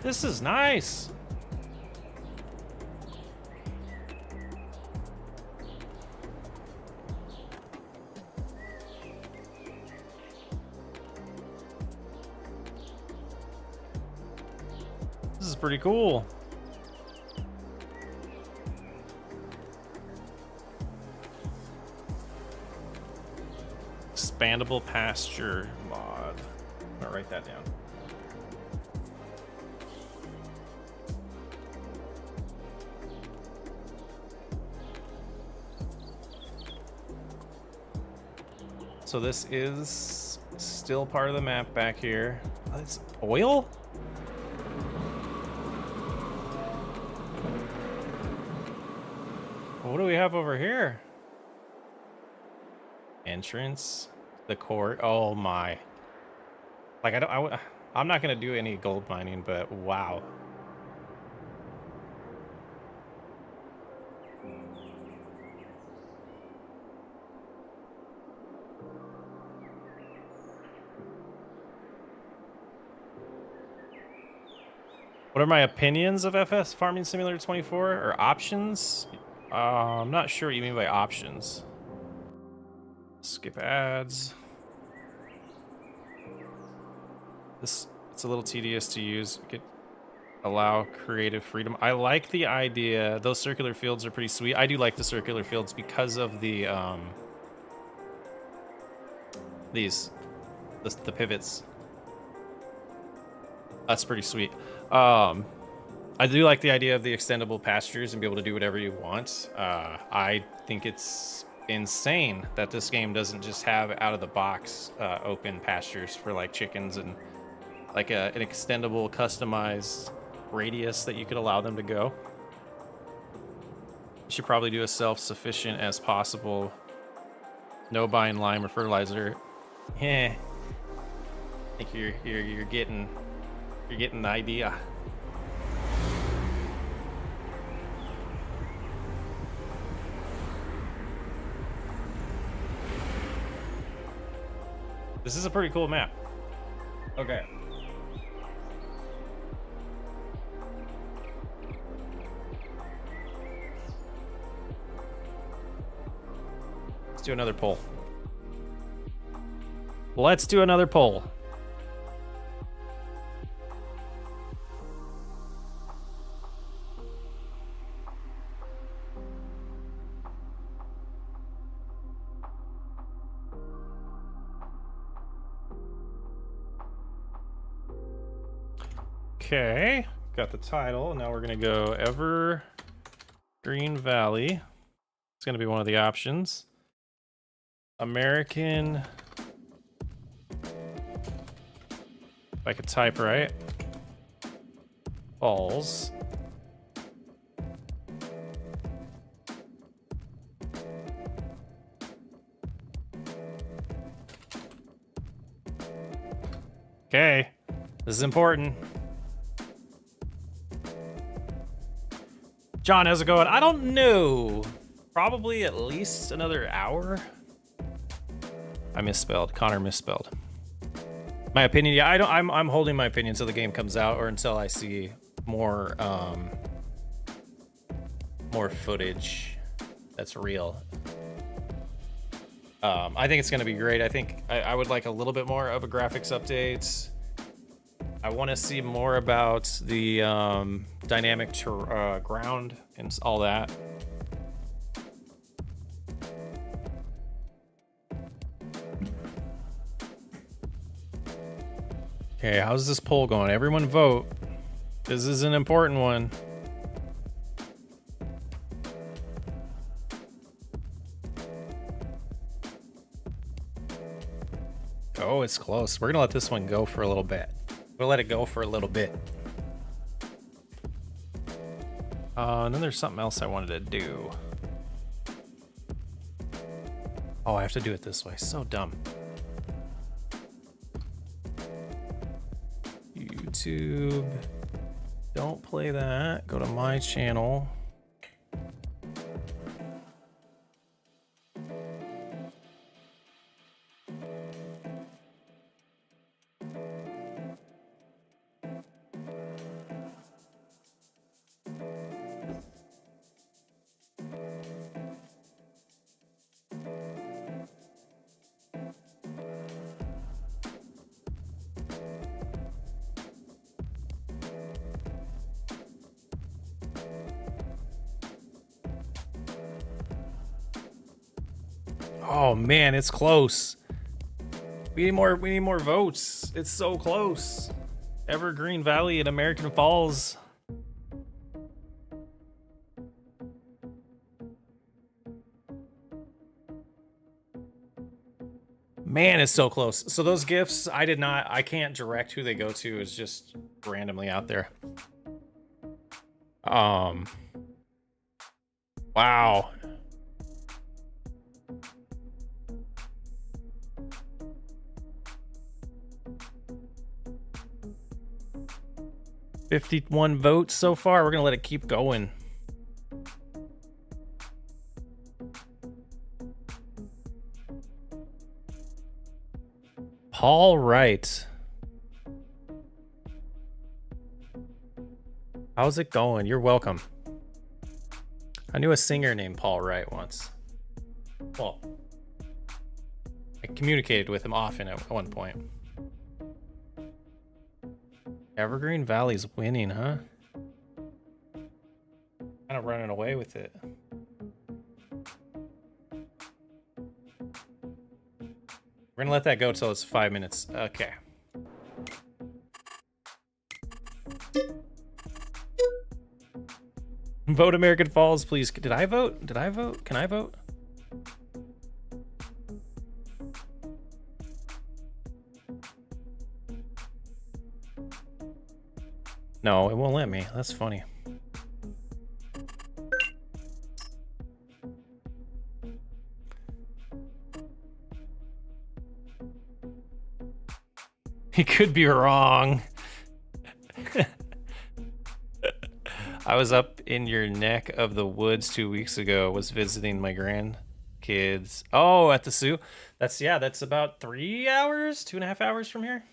This is nice. pretty cool. Expandable pasture mod. I'm gonna write that down. So this is still part of the map back here. Oh, it's oil? What do we have over here? Entrance, the court. Oh my! Like I'm not gonna do any gold mining, but wow. What are my opinions of FS Farming Simulator 24 or options? I'm not sure what you mean by options. Skip ads. It's a little tedious to use. You could allow creative freedom. I like the idea. Those circular fields are pretty sweet. I do like the circular fields because of the the pivots. That's pretty sweet. I do like the idea of the extendable pastures and be able to do whatever you want. I think it's insane that this game doesn't just have out of the box open pastures for like chickens and like an extendable customized radius that you could allow them to go. You should probably do as self-sufficient as possible. No buying lime or fertilizer. I think you're getting the idea. This is a pretty cool map. Okay. Let's do another poll. Let's do another poll. Okay, got the title. Now we're gonna go Evergreen Valley. It's gonna be one of the options. American. If I could type right. Falls. Okay, this is important. John, how's it going? I don't know. Probably at least another hour. I misspelled. Connor misspelled. My opinion, yeah, I'm holding my opinion until the game comes out or until I see more more footage that's real. I think it's gonna be great. I think I would like a little bit more of a graphics update. I want to see more about the dynamic ground and all that. Okay, how's this poll going? Everyone vote. This is an important one. Oh, it's close. We're gonna let this one go for a little bit. We'll let it go for a little bit. And then there's something else I wanted to do. Oh, I have to do it this way. So dumb. YouTube. Don't play that. Go to my channel. Oh man, it's close. We need more votes. It's so close. Evergreen Valley and American Falls. Man, it's so close. So those gifts, I can't direct who they go to. It's just randomly out there. Wow. $51 votes so far. We're gonna let it keep going. Paul Wright. How's it going? You're welcome. I knew a singer named Paul Wright once. Well, I communicated with him often at one point. Evergreen Valley's winning, huh? Kind of running away with it. We're gonna let that go till it's 5 minutes. Okay. Vote American Falls, please. Did I vote? Did I vote? Can I vote? No, it won't let me. That's funny. He could be wrong. I was up in your neck of the woods 2 weeks ago, was visiting my grandkids. Oh, at the zoo? That's about 3 hours, 2.5 hours from here.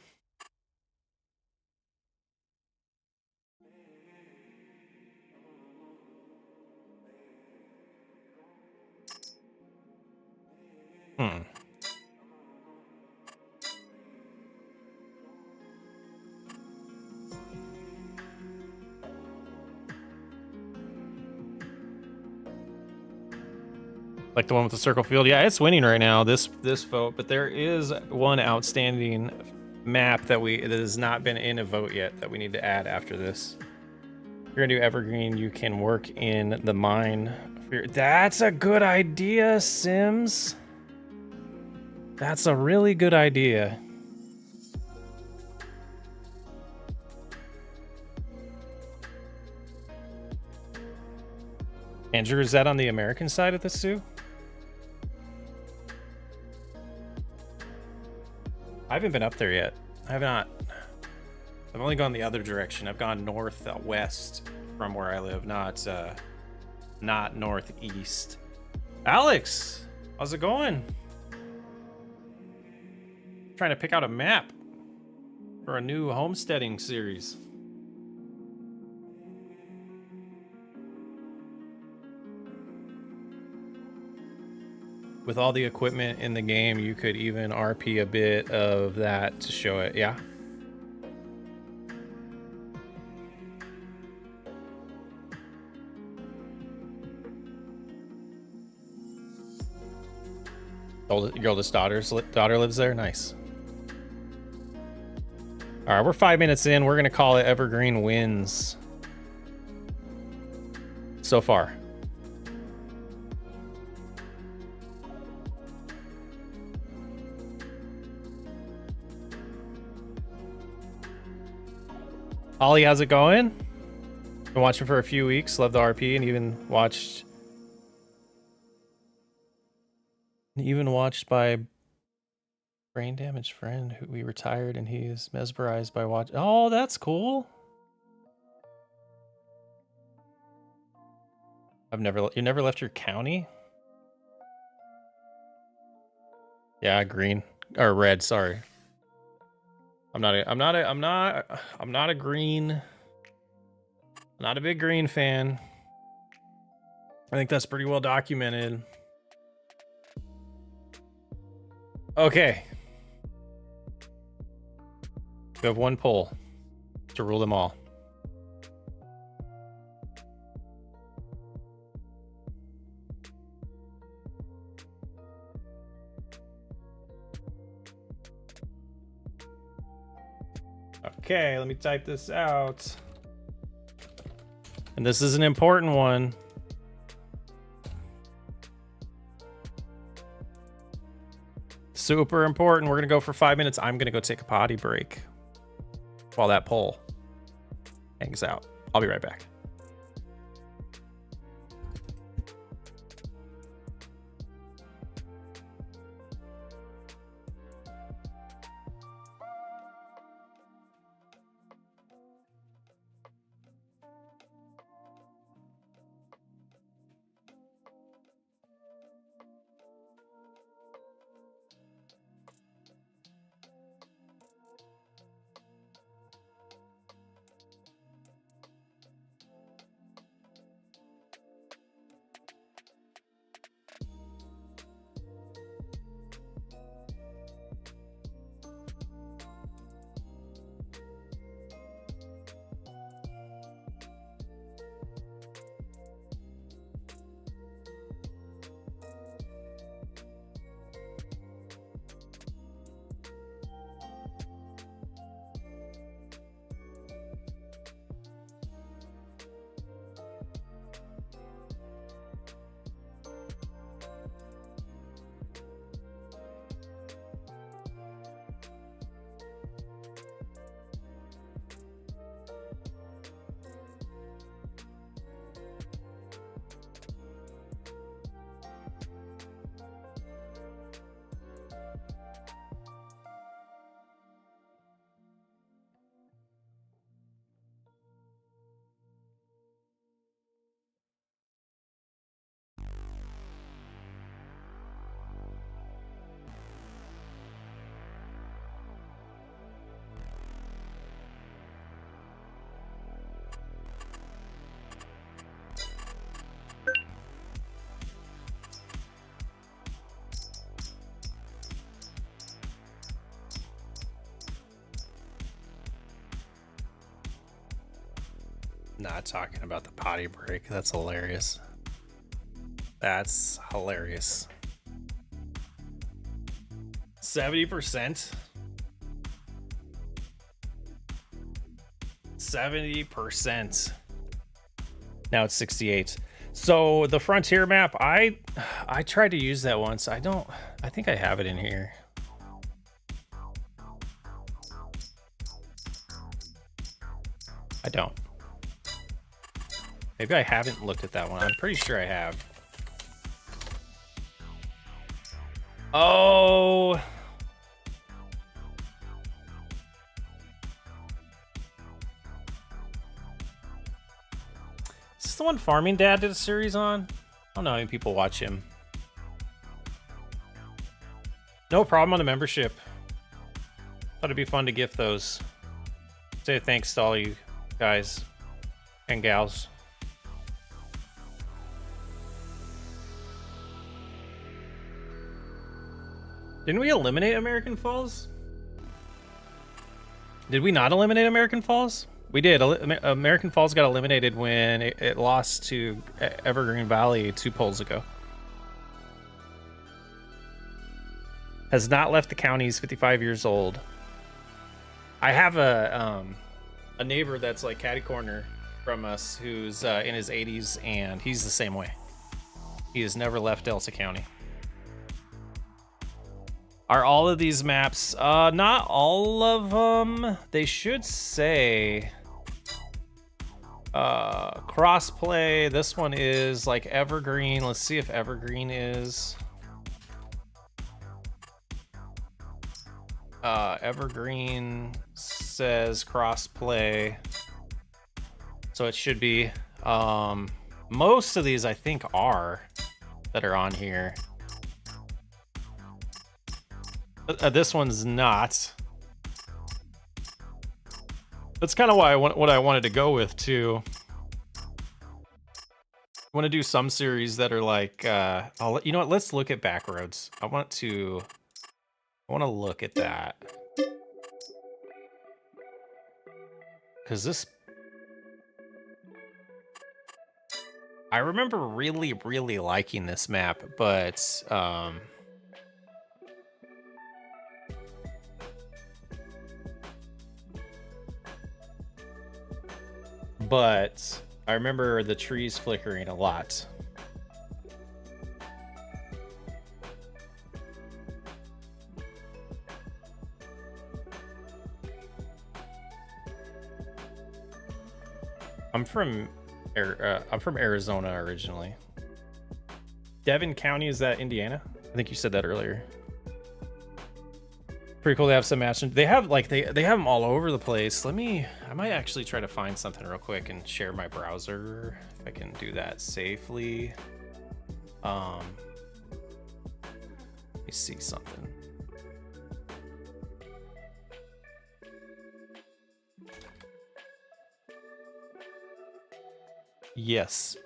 Like the one with the circle field. Yeah, it's winning right now, this vote, but there is one outstanding map that has not been in a vote yet that we need to add after this. If you're gonna do Evergreen, you can work in the mine. That's a good idea, Sims. That's a really good idea. Andrew, is that on the American side of the zoo? I haven't been up there yet. I have not. I've only gone the other direction. I've gone north, west from where I live, not northeast. Alex, how's it going? Trying to pick out a map for a new homesteading series. With all the equipment in the game, you could even RP a bit of that to show it, yeah? Your oldest daughter lives there? Nice. All right, we're 5 minutes in. We're gonna call it Evergreen wins. So far. Ollie, how's it going? Been watching for a few weeks. Love the RP and even watched by brain damaged friend who we retired and he is mesmerized by watching. Oh, that's cool. You never left your county? Yeah, green or red, sorry. I'm not a green. Not a big green fan. I think that's pretty well documented. Okay. We have one poll to rule them all. Okay, let me type this out. And this is an important one. Super important. We're gonna go for 5 minutes. I'm gonna go take a potty break while that poll hangs out. I'll be right back. Not talking about the potty break. That's hilarious. That's hilarious. 70%? 70%. Now it's 68. So the Frontier map, I tried to use that once. I think I have it in here. I don't. Maybe I haven't looked at that one. I'm pretty sure I have. Oh. Is this the one Farming Dad did a series on? I don't know how many people watch him. No problem on the membership. Thought it'd be fun to gift those. Say thanks to all you guys and gals. Didn't we eliminate American Falls? Did we not eliminate American Falls? We did. American Falls got eliminated when it lost to Evergreen Valley 2 polls ago. Has not left the county. He's 55 years old. I have a neighbor that's like catty corner from us who's in his 80s, and he's the same way. He has never left Delta County. Are all of these maps? Not all of them. They should say crossplay. This one is like Evergreen. Let's see if Evergreen is. Evergreen says crossplay. So it should be. Most of these I think are that are on here. This one's not. That's kind of why what I wanted to go with too. I want to do some series that are like, you know what? Let's look at Backroads. I want to look at that because this. I remember really liking this map, but but I remember the trees flickering a lot. I'm from Arizona originally. Devon County, is that Indiana? I think you said that earlier. Pretty cool to have some matching. They have like they have them all over the place. I might actually try to find something real quick and share my browser if I can do that safely. Let me see something. Yes.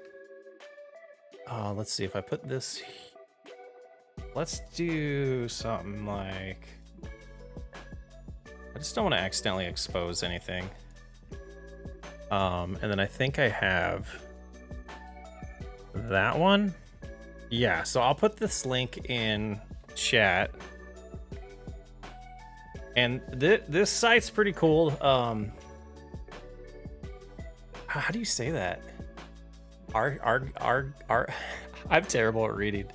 Let's see if I put this. Let's do something like. I just don't want to accidentally expose anything. And then I think I have that one. Yeah, so I'll put this link in chat. And this site's pretty cool. How do you say that? I'm terrible at reading.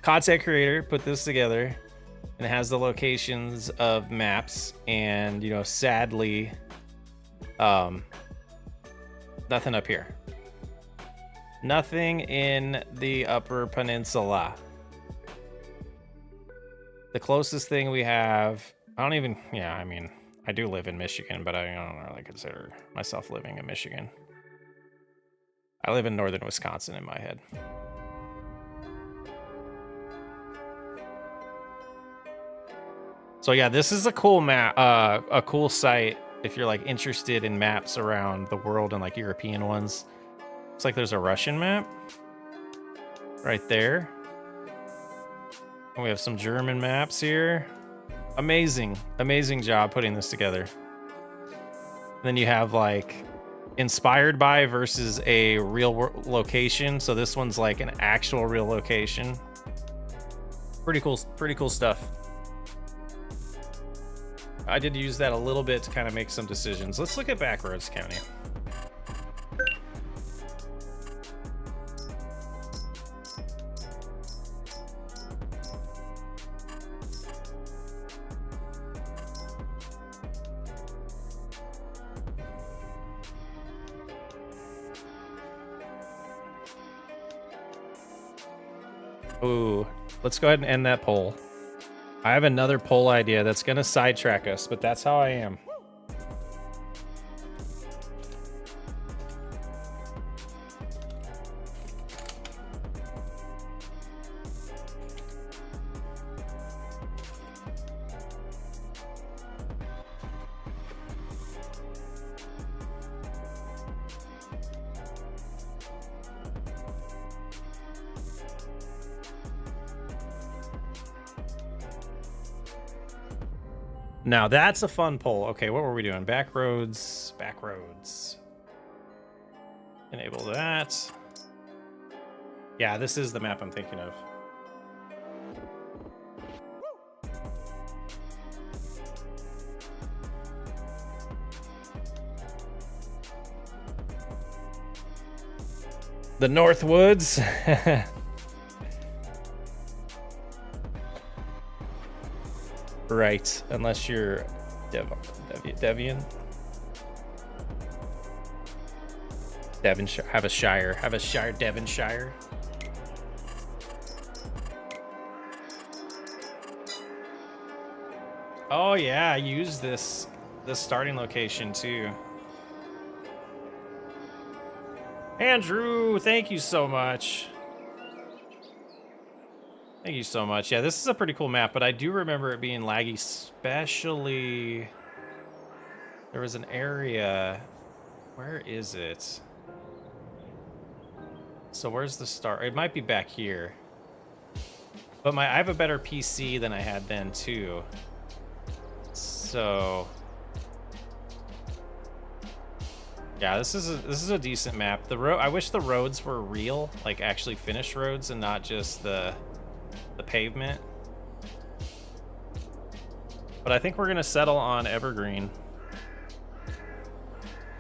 Content creator put this together, and it has the locations of maps, and you know, sadly, nothing up here. Nothing in the Upper Peninsula. The closest thing we have, I mean, I do live in Michigan, but I don't really consider myself living in Michigan. I live in northern Wisconsin in my head. So yeah, this is a cool map, a cool site if you're like interested in maps around the world and like European ones. Looks like there's a Russian map right there. And we have some German maps here. Amazing job putting this together. And then you have like inspired by versus a real location. So this one's like an actual real location. Pretty cool stuff. I did use that a little bit to kind of make some decisions. Let's look at Backroads County. Ooh, let's go ahead and end that poll. I have another poll idea that's going to sidetrack us, but that's how I am. Now that's a fun poll. Okay, what were we doing? Backroads. Enable that. Yeah, this is the map I'm thinking of. The North Woods. Right, unless you're Devian. Devonshire, have a shire, Devonshire. Oh yeah, I use this starting location too. Andrew, thank you so much. Thank you so much. Yeah, this is a pretty cool map, but I do remember it being laggy, especially there was an area. Where is it? So where's the start? It might be back here. But I have a better PC than I had then too. So yeah, this is a decent map. The road, I wish the roads were real, like actually finished roads and not just the pavement. But I think we're gonna settle on Evergreen.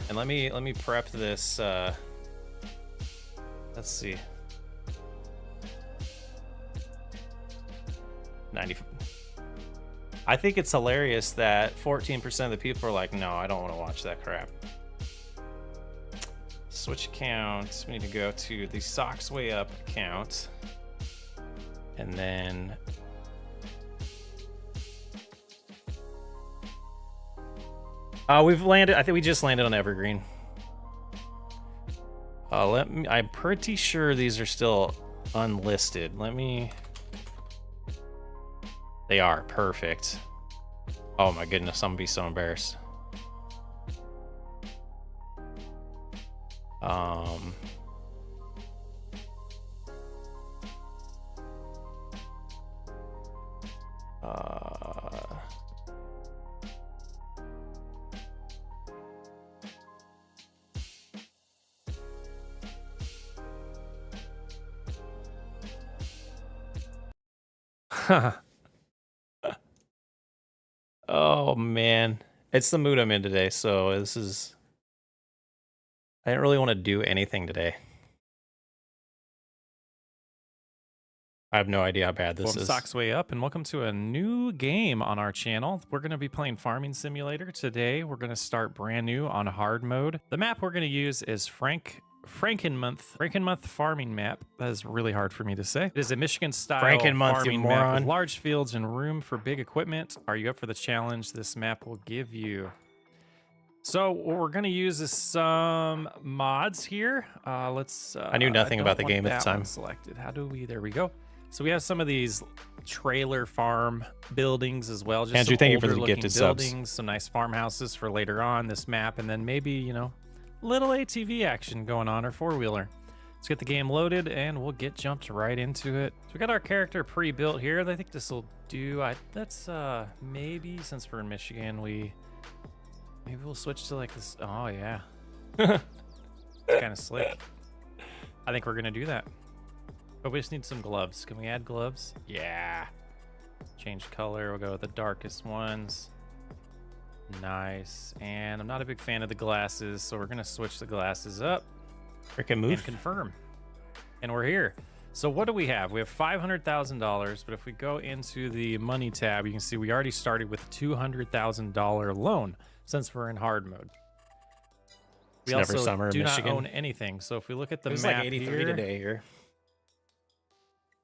And let me prep this. Let's see. 90. I think it's hilarious that 14% of the people are like, no, I don't want to watch that crap. Switch account. We need to go to the Socks Way Up account. And then we've landed. I think we just landed on Evergreen. I'm pretty sure these are still unlisted. They are perfect. Oh my goodness, I'm gonna be so embarrassed. Oh man, it's the mood I'm in today. So I didn't really want to do anything today. I have no idea how bad this is. Socks Way Up, and welcome to a new game on our channel. We're going to be playing Farming Simulator. Today, we're going to start brand new on hard mode. The map we're going to use is Frankenmonth farming map. That is really hard for me to say. It is a Michigan-style farming map with large fields and room for big equipment. Are you up for the challenge this map will give you? So what we're going to use is some mods here. I knew nothing about the game at the time. Selected. How do we? There we go. So we have some of these trailer farm buildings as well. Just Andrew, thank you for the gifted buildings, subs. some nice farmhouses for later on this map, and then maybe, you know, little ATV action going on, or four-wheeler. Let's get the game loaded, and we'll get jumped right into it. So we got our character pre-built here. I think this will do. That's maybe, since we're in Michigan, maybe we'll switch to like this. Oh yeah, it's kind of slick. I think we're gonna do that. But we just need some gloves. Can we add gloves? Yeah. Change color. We'll go with the darkest ones. Nice. And I'm not a big fan of the glasses, so we're going to switch the glasses up. Freaking move. And confirm. And we're here. So what do we have? We have $500,000, but if we go into the money tab, you can see we already started with $200,000 loan since we're in hard mode. We also do not own anything. So if we look at the map like 83 here, today here.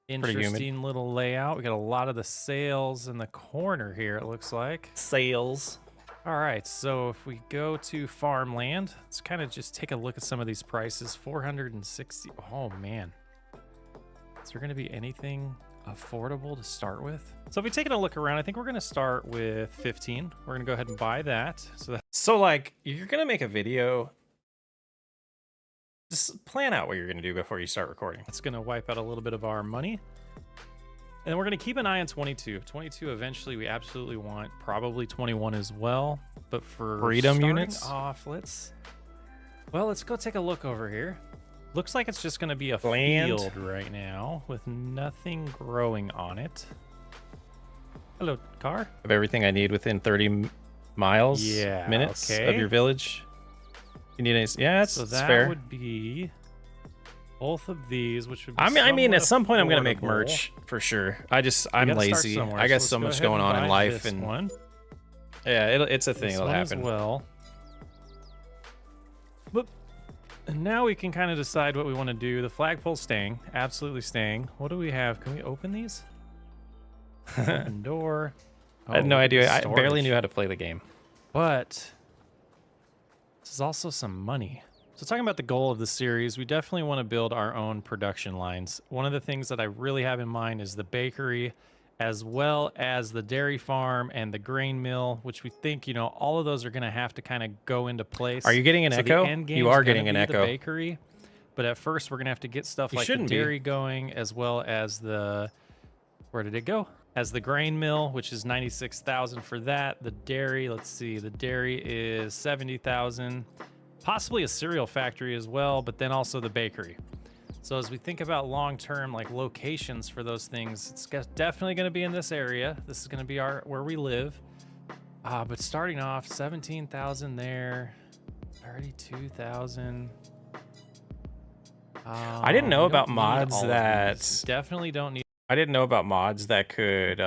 Interesting little layout. We got a lot of the sales in the corner here, it looks like. Sales. All right, so if we go to farmland, let's kind of just take a look at some of these prices. 460. Oh man. Is there going to be anything affordable to start with? So if we take a look around, I think we're going to start with 15. We're going to go ahead and buy that. So like, you're going to make a video. Just plan out what you're going to do before you start recording. It's going to wipe out a little bit of our money. And we're going to keep an eye on 22. 22 eventually we absolutely want. Probably 21 as well. But for freedom units off, let's go take a look over here. Looks like it's just going to be a field right now with nothing growing on it. Hello, car. I have everything I need within 30 miles, minutes of your village. You need any? Yeah, so that's fair. That would be both of these, which would be I mean, at some point I'm gonna make merch for sure. I'm lazy. I got so much going on in life, and yeah, it's a thing. It'll happen. As well. But and now we can kind of decide what we want to do. The flagpole's staying, absolutely staying. What do we have? Can we open these? Open door. I had no idea. I barely knew how to play the game. But this is also some money. So talking about the goal of the series, we definitely want to build our own production lines. One of the things that I really have in mind is the bakery, as well as the dairy farm and the grain mill, which we think, you know, all of those are going to have to kind of go into place. Are you getting an echo? You are getting an echo. The bakery, but at first we're going to have to get stuff like the dairy going, as well as the, where did it go? As the grain mill, which is 96,000 for that. The dairy, let's see, the dairy is 70,000. Possibly a cereal factory as well, but then also the bakery. So as we think about long-term like locations for those things, it's definitely going to be in this area. This is going to be where we live. But starting off, 17,000 there. 32,000. I didn't know We about don't need mods all of that these. Definitely don't need. I didn't know about mods that could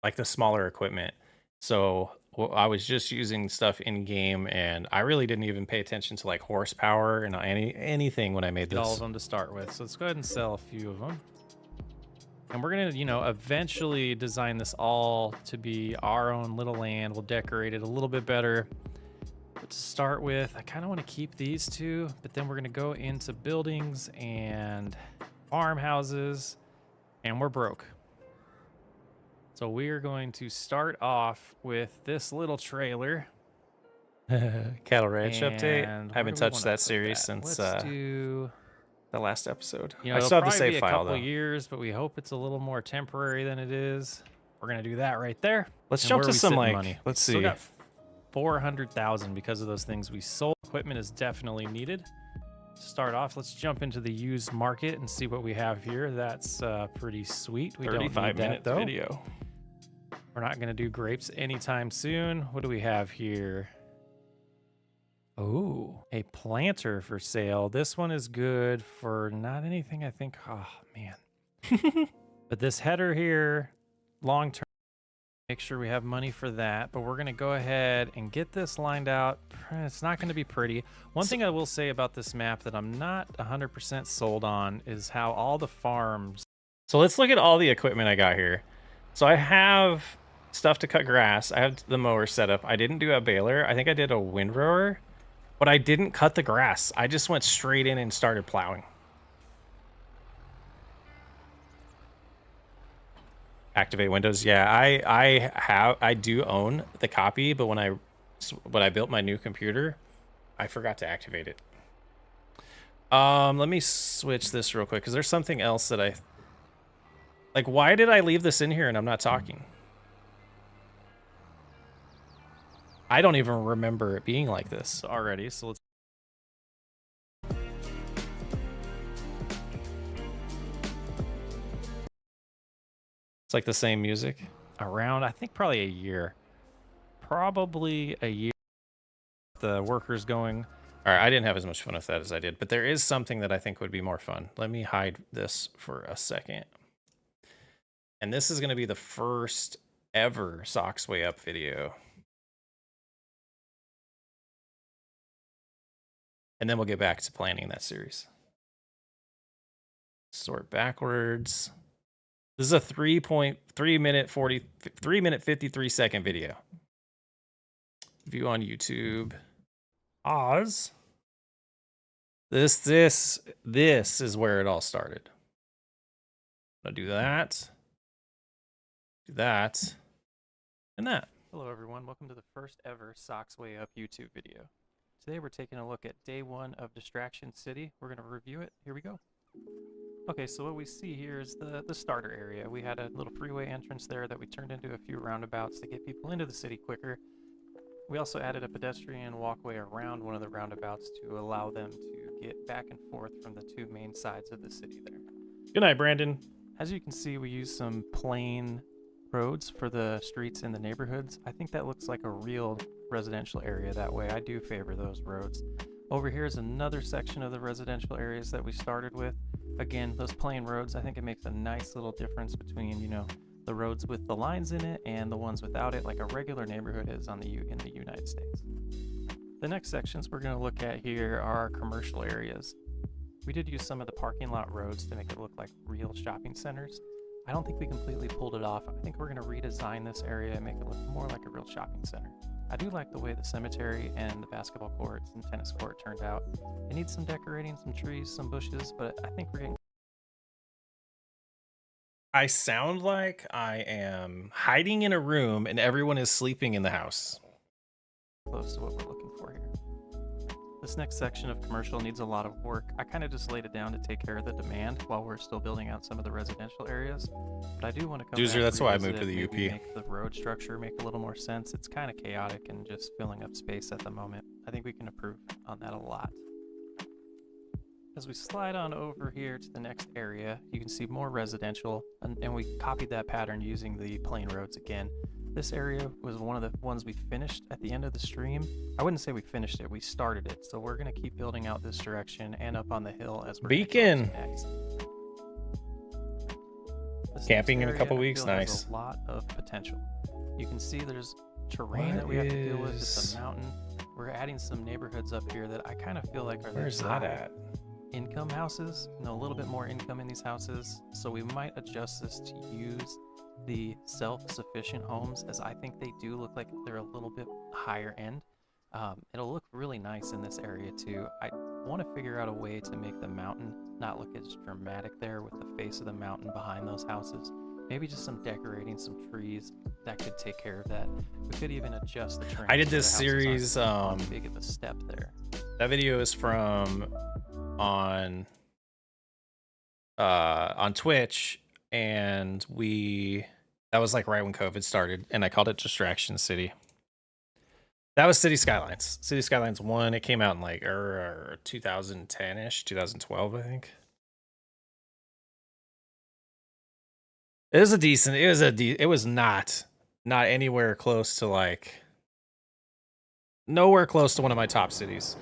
like the smaller equipment. So I was just using stuff in game, and I really didn't even pay attention to like horsepower and anything when I made All of this. them to start with. So let's go ahead and sell a few of them. And we're gonna, eventually design this all to be our own little land. We'll decorate it a little bit better. But to start with, I kind of want to keep these two, but then we're gonna go into buildings and farmhouses, and we're broke. So we are going to start off with this little trailer. Cattle Ranch update. And I haven't where do we touched wanna that put series that? since Let's do. the last episode. I It'll still have the probably save be a file couple though. years, but we hope it's a little more temporary than it is. We're gonna do that right there. Let's And jump where to are we some sitting like money? let's Still see. got 400,000 because of those things we sold. Equipment is definitely needed. To start off, let's jump into the used market and see what we have here. That's pretty sweet. We don't need 35-minute that though. video. We're not gonna do grapes anytime soon. What do we have here? Oh, a planter for sale. This one is good for not anything, I think. Oh, man. But this header here, long term, make sure we have money for that. But we're going to go ahead and get this lined out. It's not going to be pretty. One thing I will say about this map that I'm not 100% sold on is how all the farms. So let's look at all the equipment I got here. So I have stuff to cut grass. I have the mower set up. I didn't do a baler. I think I did a windrower. But I didn't cut the grass. I just went straight in and started plowing. Activate Windows. Yeah, I do own the copy, but when I built my new computer, I forgot to activate it. Let me switch this real quick because there's something else that I like. Why did I leave this in here and I'm not talking? I don't even remember it being like this already, so let's. It's like the same music. Around, I think probably a year. Probably a year. The workers going. All right, I didn't have as much fun with that as I did, but there is something that I think would be more fun. Let me hide this for a second. And this is going to be the first ever Socks Way Up video. And then we'll get back to planning that series. Sort backwards. This is a 3 minute 53 second video. View on YouTube. Oz. This is where it all started. I'll do that. Do that. And that. Hello everyone, welcome to the first ever Socks Way Up YouTube video. Today we're taking a look at day 1 of Distraction City. We're going to review it. Here we go. Okay, so what we see here is the starter area. We had a little freeway entrance there that we turned into a few roundabouts to get people into the city quicker. We also added a pedestrian walkway around one of the roundabouts to allow them to get back and forth from the two main sides of the city there. Good night, Brandon. As you can see, we use some plain roads for the streets in the neighborhoods. I think that looks like a real residential area that way. I do favor those roads. Over here is another section of the residential areas that we started with. Again, those plain roads, I think it makes a nice little difference between, the roads with the lines in it and the ones without it, like a regular neighborhood is in the United States. The next sections we're going to look at here are our commercial areas. We did use some of the parking lot roads to make it look like real shopping centers. I don't think we completely pulled it off. I think we're going to redesign this area and make it look more like a real shopping center. I do like the way the cemetery and the basketball courts and tennis court turned out. It needs some decorating, some trees, some bushes, but I think we're getting I sound like I am hiding in a room and everyone is sleeping in the house. close to what we're looking for here. This next section of commercial needs a lot of work. I kind of just laid it down to take care of the demand while we're still building out some of the residential areas. But I do want to come Doozer, back, that's why I revisit moved to the it, UP. maybe make the road structure make a little more sense. It's kind of chaotic and just filling up space at the moment. I think we can improve on that a lot. As we slide on over here to the next area, you can see more residential, and we copied that pattern using the plain roads again. This area was one of the ones we finished at the end of the stream. I wouldn't say we finished it, we started it. So we're gonna keep building out this direction and up on the hill as we're Beacon. next. Camping in a couple weeks, nice. Has a lot of potential. You can see there's terrain that we have to deal with. It's a mountain. We're adding some neighborhoods up here that I kind of feel like are Where's that at? Income houses. You know, a little bit more income in these houses. So we might adjust this to use the self-sufficient homes, as I think they do look like they're a little bit higher end. It'll look really nice in this area too. I want to figure out a way to make the mountain not look as dramatic there with the face of the mountain behind those houses. Maybe just some decorating, some trees that could take care of that. We could even adjust the terrain. I did this series. Big of a step there. That video is from on Twitch, and that was like right when COVID started, and I called it Distraction City. That was City Skylines. City Skylines 1. It came out in like 2010-ish, 2012, I think. It was a decent. It was not anywhere close to like nowhere close to one of my top cities.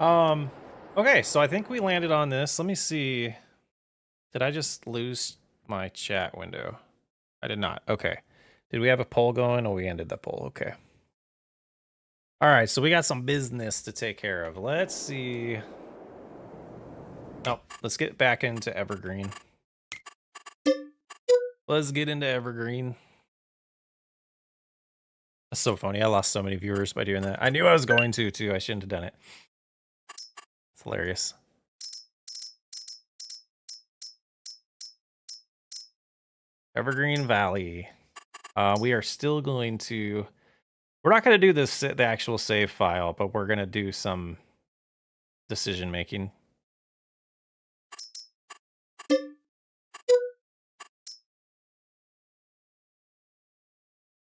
Okay, so I think we landed on this. Let me see. Did I just lose my chat window? I did not. Okay. Did we have a poll going? Oh, we ended the poll. Okay. All right, so we got some business to take care of. Let's see. Oh, let's get back into Evergreen. Let's get into Evergreen. That's so funny. I lost so many viewers by doing that. I knew I was going to, too. I shouldn't have done it. It's hilarious. Evergreen Valley. We are still going to... We're not going to do the actual save file, but we're going to do some decision making.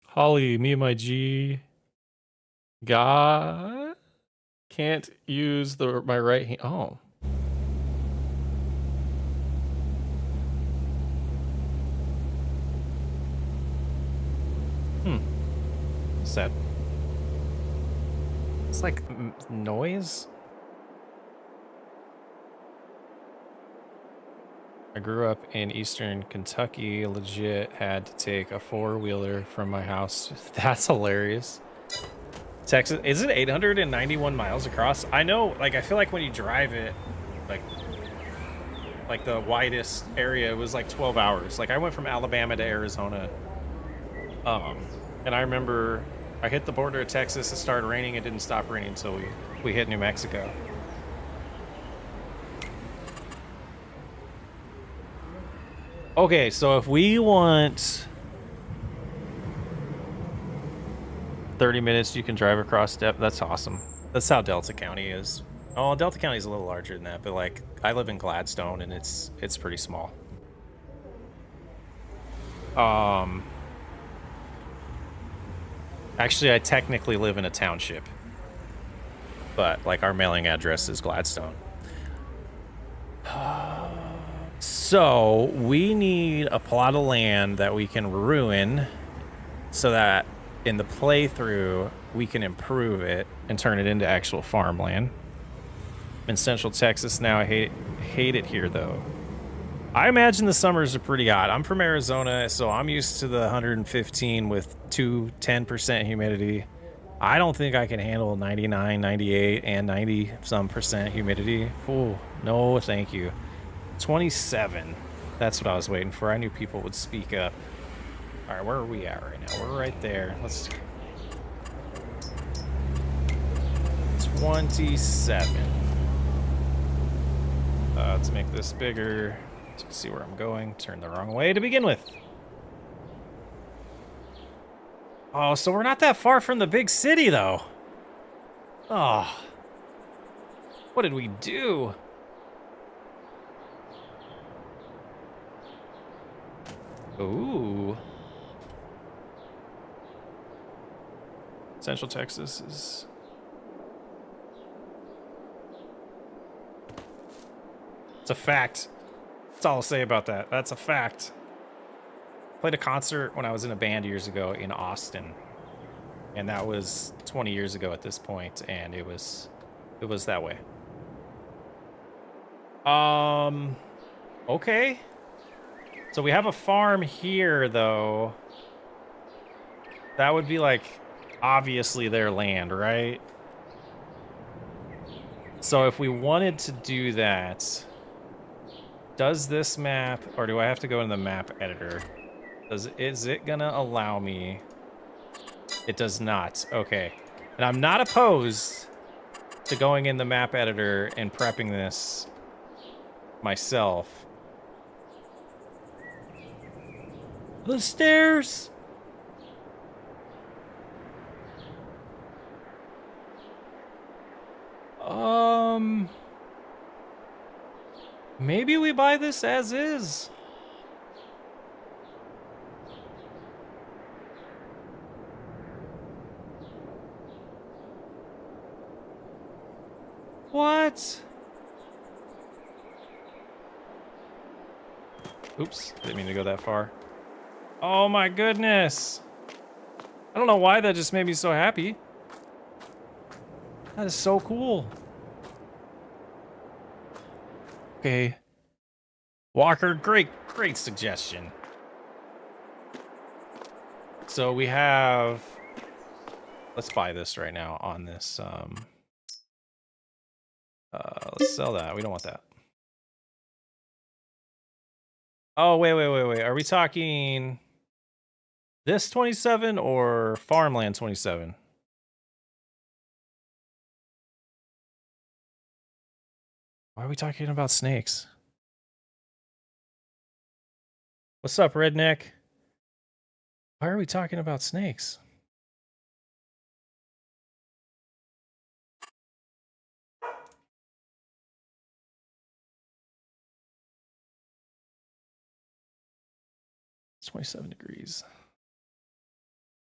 Holly, me and my G. God can't use my right hand. Oh. Sad. It's like noise. I grew up in Eastern Kentucky. Legit had to take a 4-wheeler from my house. That's hilarious. Texas, is it 891 miles across? I know, like, I feel like when you drive it, like the widest area was like 12 hours. Like I went from Alabama to Arizona. And I remember I hit the border of Texas, it started raining, it didn't stop raining until we hit New Mexico. Okay, so if we want 30 minutes, you can drive across step. That's awesome. That's how Delta County is. Oh, Delta County is a little larger than that, but like I live in Gladstone and it's pretty small. Actually, I technically live in a township, but like our mailing address is Gladstone. So we need a plot of land that we can ruin so that in the playthrough we can improve it and turn it into actual farmland. I'm in Central Texas now. I hate it here though. I imagine the summers are pretty hot. I'm from Arizona, so I'm used to the 115 with 10% humidity. I don't think I can handle 99, 98, and 90 some percent humidity. Ooh, no, thank you. 27. That's what I was waiting for. I knew people would speak up. All right, where are we at right now? We're right there. Let's 27. Let's make this bigger. To see where I'm going. Turn the wrong way to begin with. Oh, so we're not that far from the big city, though. Oh. What did we do? Ooh. Central Texas is... It's a fact. That's all I'll say about that. That's a fact. Played a concert when I was in a band years ago in Austin. And that was 20 years ago at this point, and it was that way. Okay. So we have a farm here, though. That would be, like, obviously their land, right? So if we wanted to do that, does this map, or do I have to go in the map editor? Is it gonna allow me? It does not. Okay. And I'm not opposed to going in the map editor and prepping this myself. The stairs! Maybe we buy this as is. What? Oops, didn't mean to go that far. Oh my goodness. I don't know why that just made me so happy. That is so cool. Okay. Walker, great suggestion. So we have, let's buy this right now on this, let's sell that. We don't want that. Oh, wait. Are we talking this 27 or farmland 27? Why are we talking about snakes? What's up, redneck? Why are we talking about snakes? It's 27 degrees.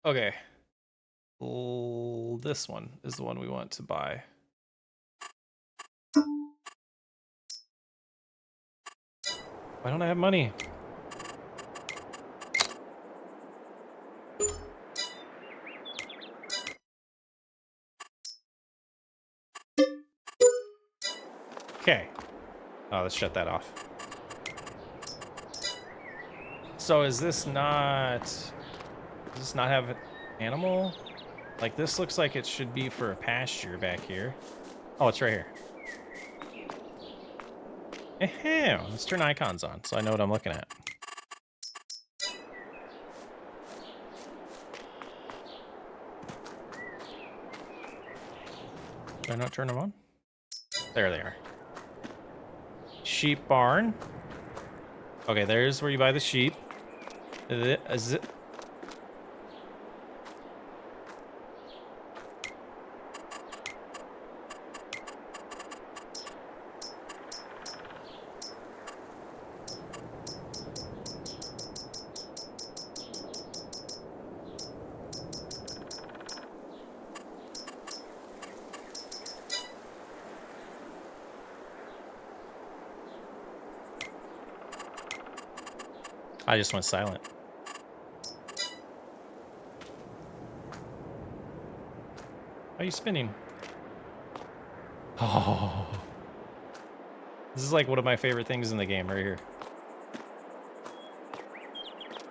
Okay. This one is the one we want to buy. Why don't I have money? Okay. Oh, let's shut that off. So does this not have an animal? Like, this looks like it should be for a pasture back here. Oh, it's right here. Let's turn icons on so I know what I'm looking at. Did I not turn them on? There they are. Sheep barn. Okay, there's where you buy the sheep. Is it? I just went silent. Why are you spinning? Oh. This is like one of my favorite things in the game right here.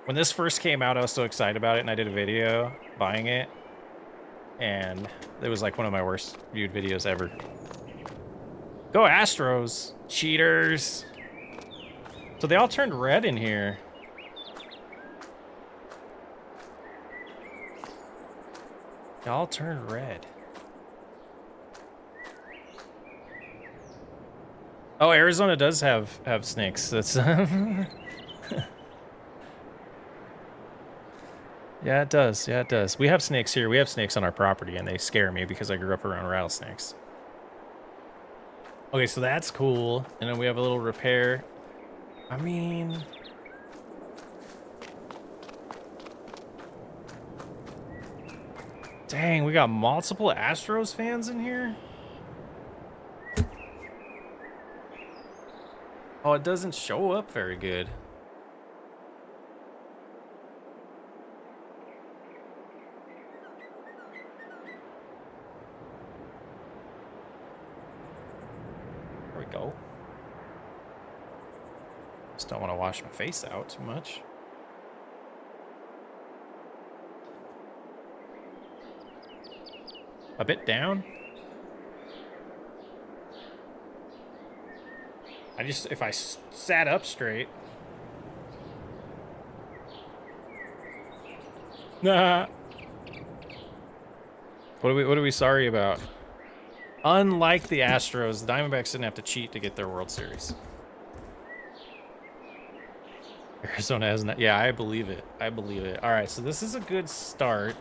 When this first came out, I was so excited about it, and I did a video buying it. And it was like one of my worst viewed videos ever. Go Astros! Cheaters! So they all turned red in here. They all turned red. Oh, Arizona does have snakes. That's yeah, it does. Yeah, it does. We have snakes here. We have snakes on our property, and they scare me because I grew up around rattlesnakes. Okay, so that's cool. And then we have a little repair. I mean, dang, we got multiple Astros fans in here? Oh, it doesn't show up very good. wash my face out too much. A bit down. If I sat up straight. Nah. What are we sorry about? Unlike the Astros, the Diamondbacks didn't have to cheat to get their World Series. Arizona hasn't. Yeah, I believe it. I believe it. All right, so this is a good start.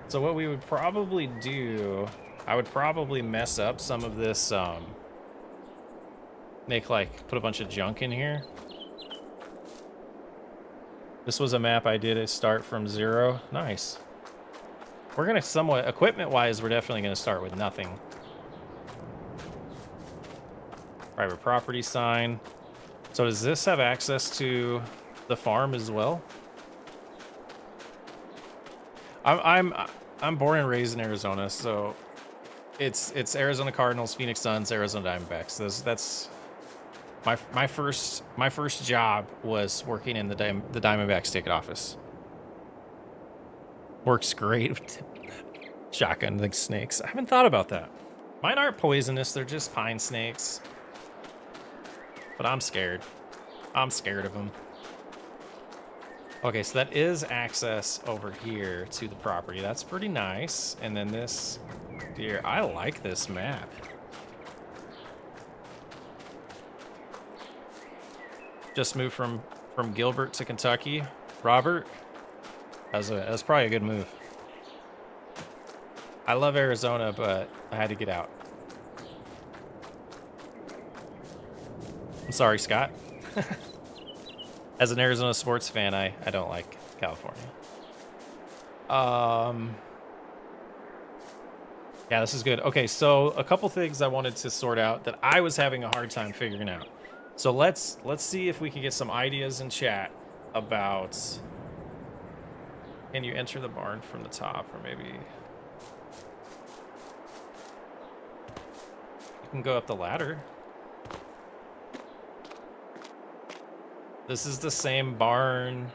So what we would probably do, I would probably mess up some of this, put a bunch of junk in here. This was a map I did start from 0. Nice. We're gonna somewhat, equipment-wise, we're definitely gonna start with nothing. Private property sign. So does this have access to the farm as well? I'm born and raised in Arizona, so it's Arizona Cardinals, Phoenix Suns, Arizona Diamondbacks. That's my first job was working in the Diamondbacks ticket office. Works great with shotgun like snakes. I haven't thought about that. Mine aren't poisonous, they're just pine snakes. But I'm scared. I'm scared of them. Okay, so that is access over here to the property. That's pretty nice. And then this deer, I like this map. Just moved from Gilbert to Kentucky. Robert, that was probably a good move. I love Arizona, but I had to get out. I'm sorry, Scott. As an Arizona sports fan, I don't like California. Yeah, this is good. Okay, so a couple things I wanted to sort out that I was having a hard time figuring out. So let's see if we can get some ideas in chat about, can you enter the barn from the top, or maybe you can go up the ladder. This is the same barn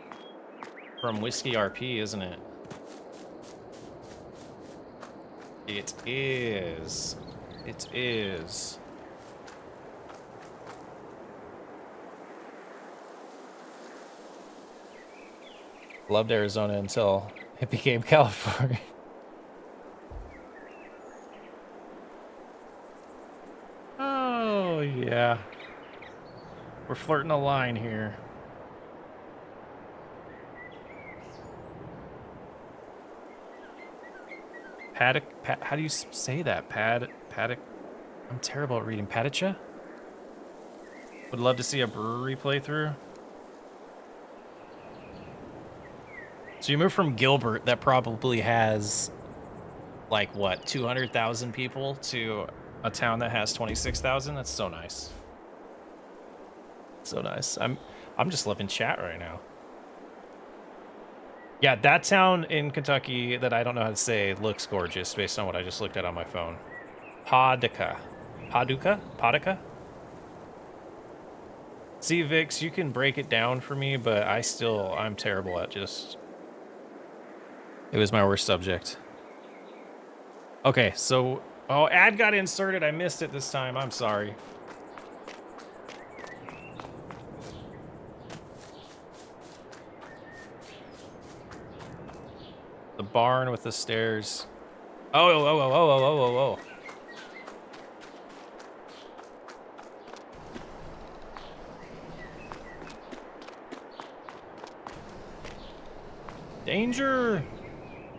from Whiskey RP, isn't it? It is. It is. Loved Arizona until it became California. Oh, yeah. We're flirting a line here. Paddock, how do you say that? Paddock. I'm terrible at reading. Padicha? Would love to see a brewery playthrough. So you move from Gilbert, that probably has, like, what, 200,000 people, to a town that has 26,000? That's so nice. So nice. I'm just loving chat right now. Yeah, that town in Kentucky that I don't know how to say looks gorgeous based on what I just looked at on my phone. Paducah. See, Vix, you can break it down for me, but I'm terrible at just... It was my worst subject. Okay, so... Oh, ad got inserted. I missed it this time. I'm sorry. The barn with the stairs. Oh. Danger!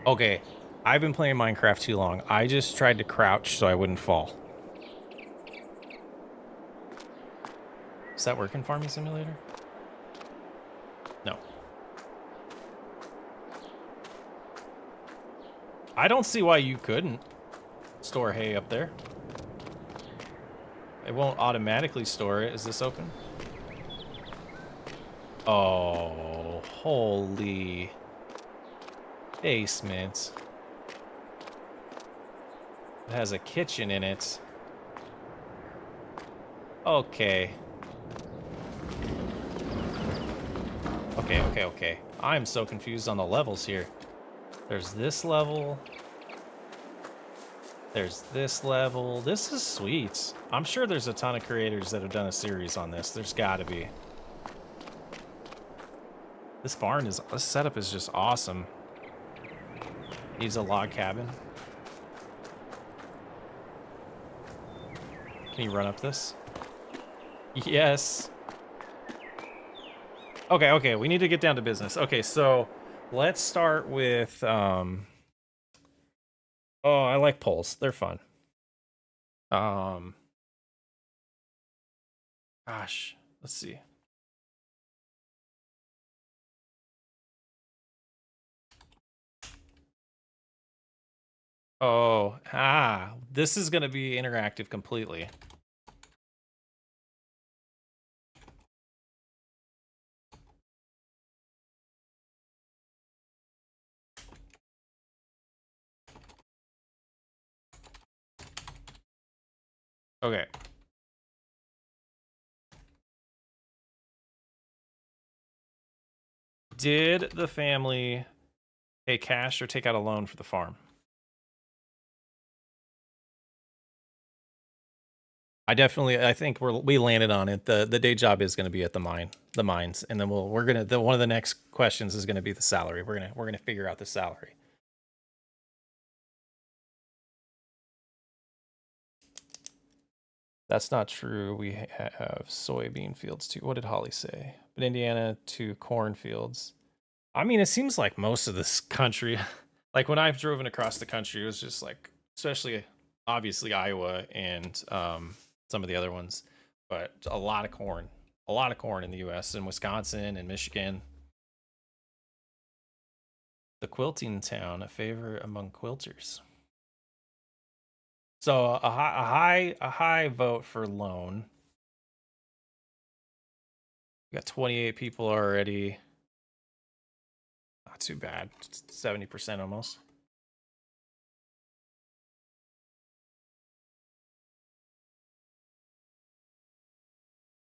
Okay, I've been playing Minecraft too long. I just tried to crouch so I wouldn't fall. Does that work in Farming Simulator? No. I don't see why you couldn't store hay up there. It won't automatically store it. Is this open? Oh, holy basement. It has a kitchen in it. Okay. Okay. I'm so confused on the levels here. There's this level. There's this level. This is sweet. I'm sure there's a ton of creators that have done a series on this. There's gotta be. This setup is just awesome. Needs a log cabin. Can you run up this? Yes. Okay, we need to get down to business. Okay, so let's start with oh, I like polls. They're fun. Gosh, let's see. Oh, this is going to be interactive completely. Okay. Did the family pay cash or take out a loan for the farm? I think we landed on it. The day job is going to be at the mines, and then one of the next questions is going to be the salary. We're gonna figure out the salary. That's not true. We have soybean fields too. What did Holly say? But Indiana to cornfields. I mean, it seems like most of this country, like when I've driven across the country, it was just like, especially obviously Iowa and some of the other ones, but a lot of corn in the U.S. and Wisconsin and Michigan. The quilting town, a favorite among quilters. So a high vote for loan. We got 28 people already. Not too bad. 70% almost.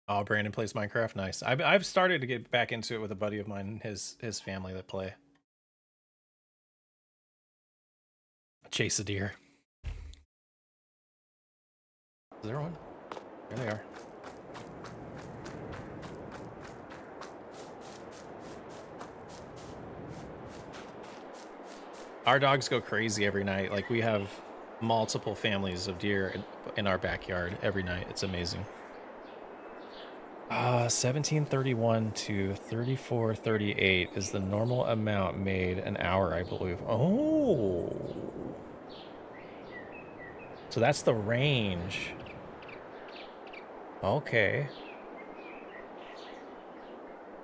Oh, Brandon plays Minecraft. Nice. I've started to get back into it with a buddy of mine, his family that play. Chase a deer. Is there one? There they are. Our dogs go crazy every night. Like, we have multiple families of deer in our backyard every night. It's amazing. 1731 to 3438 is the normal amount made an hour, I believe. Oh. So that's the range. Okay.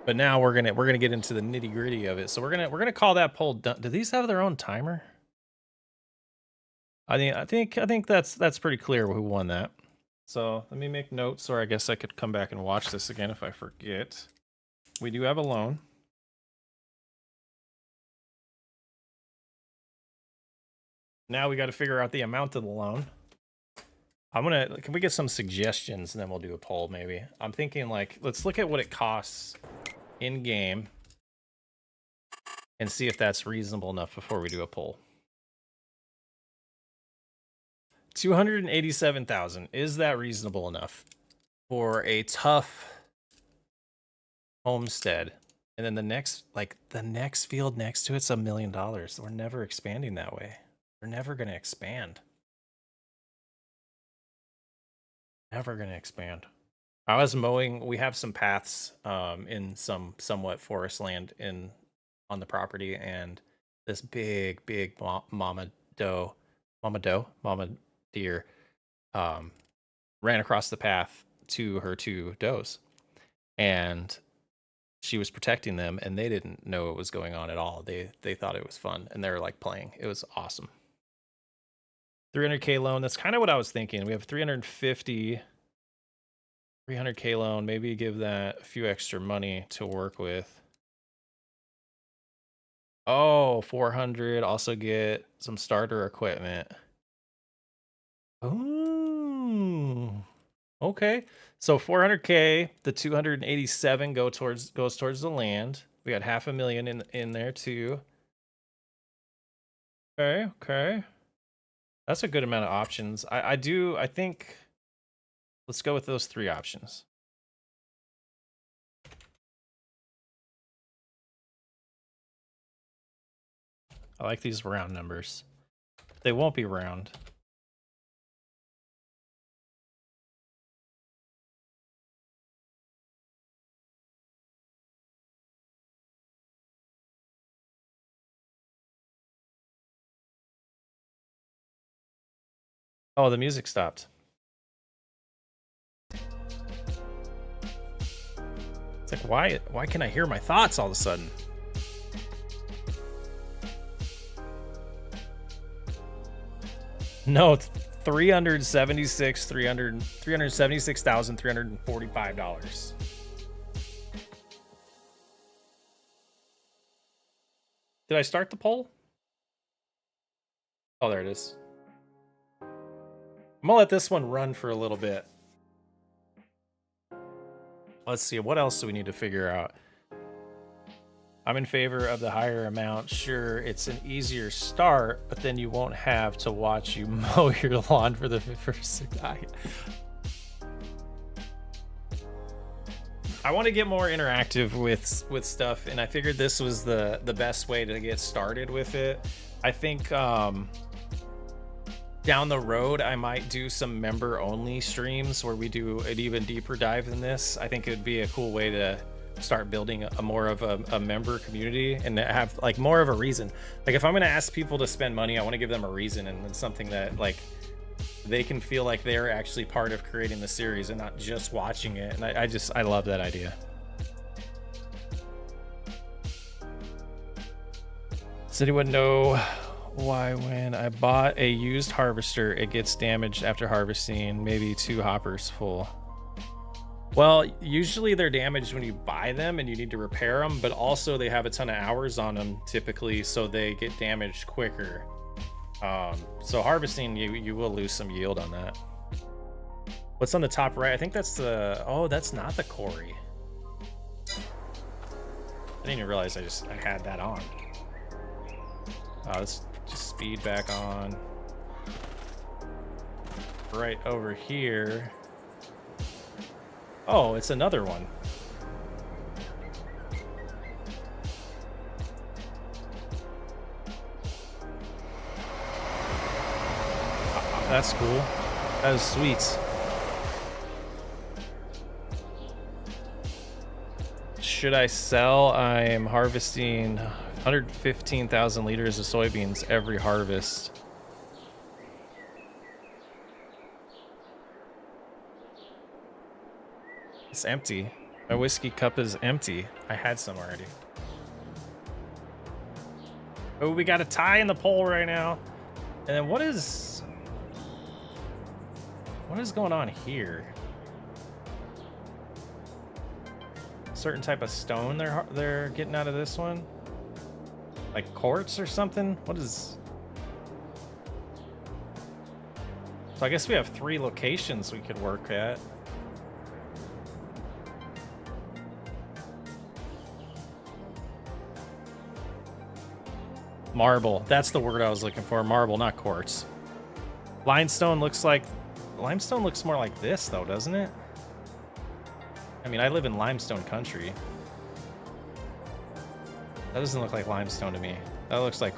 But now we're gonna get into the nitty gritty of it. So we're gonna call that poll done. Do these have their own timer? I think that's pretty clear who won that. So let me make notes, or I guess I could come back and watch this again if I forget. We do have a loan. Now we got to figure out the amount of the loan. Can we get some suggestions and then we'll do a poll maybe? I'm thinking like, let's look at what it costs in game and see if that's reasonable enough before we do a poll. 287,000. Is that reasonable enough for a tough homestead? And then the next field next to it's $1 million. We're never expanding that way. We're never going to expand. Never going to expand. I was mowing. We have some paths in some somewhat forest land on the property, and this big mama deer ran across the path to her two does, and she was protecting them, and they didn't know what was going on at all. They thought it was fun, and they were like playing. It was awesome. 300K loan. That's kind of what I was thinking. We have 350. 300K loan. Maybe give that a few extra money to work with. Oh, 400. Also get some starter equipment. Ooh. Okay. So 400K, the 287 goes towards the land. We got 500,000 in there too. Okay, okay. That's a good amount of options. I think let's go with those 3 options. I like these round numbers. They won't be round. Oh, the music stopped. It's like, why can I hear my thoughts all of a sudden? No, it's $376,345. Did I start the poll? Oh, there it is. I'm gonna let this one run for a little bit. Let's see, what else do we need to figure out? I'm in favor of the higher amount. Sure, it's an easier start, but then you won't have to watch you mow your lawn for the first 6 hours. I want to get more interactive with stuff, and I figured this was the best way to get started with it. I think down the road I might do some member only streams where we do an even deeper dive than this. I think it would be a cool way to start building a more of a member community and have like more of a reason. Like if I'm going to ask people to spend money, I want to give them a reason, and it's something that like they can feel like they're actually part of creating the series and not just watching it. And I love that idea. Does anyone know why when I bought a used harvester it gets damaged after harvesting maybe 2 hoppers full? Well, usually they're damaged when you buy them and you need to repair them, but also they have a ton of hours on them typically, so they get damaged quicker. So harvesting, you will lose some yield on that. What's on the top right? I think that's the, oh, that's not the quarry. I didn't even realize I had that on. Let's just speed back on. Right over here. Oh, it's another one. That's cool. That is sweet. Should I sell? I am harvesting 115,000 liters of soybeans every harvest. It's empty. My whiskey cup is empty. I had some already. Oh, we got a tie in the poll right now. And then what is going on here? Certain type of stone they're getting out of this one? Like quartz or something? What is... So I guess we have 3 locations we could work at. Marble. That's the word I was looking for. Marble, not quartz. Limestone looks more like this though, doesn't it? I mean, I live in limestone country. That doesn't look like limestone to me. That looks like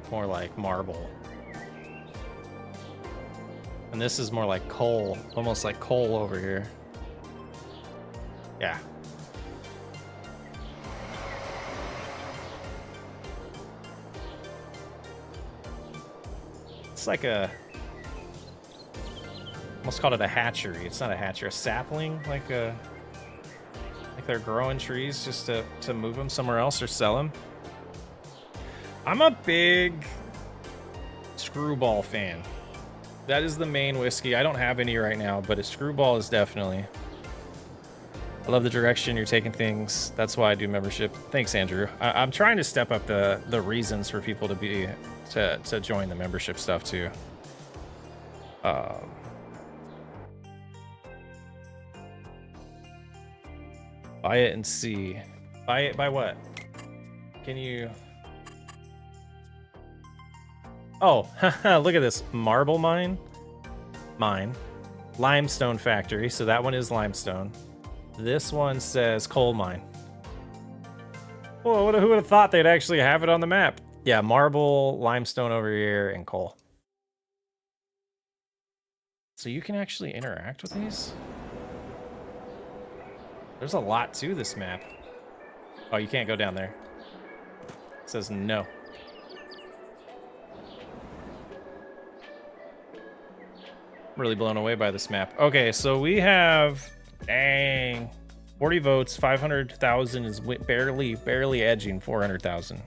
more like marble. And this is more like coal, almost like coal over here. Yeah. It's like a, almost called it a hatchery. It's not a hatchery, a sapling, like they're growing trees just to move them somewhere else or sell them. I'm a big Screwball fan. That is the main whiskey. I don't have any right now, but a Screwball is definitely. I love the direction you're taking things. That's why I do membership. Thanks, Andrew. I'm trying to step up the reasons for people to join the membership stuff too. Buy it and see. Buy it by what? Can you... Oh, look at this. Marble mine. Limestone factory. So that one is limestone. This one says coal mine. Whoa, who would have thought they'd actually have it on the map? Yeah, marble, limestone over here, and coal. So you can actually interact with these? There's a lot to this map. Oh, you can't go down there. It says no. Really blown away by this map. Okay, so we have, dang, 40 votes. 500,000 is barely edging 400,000.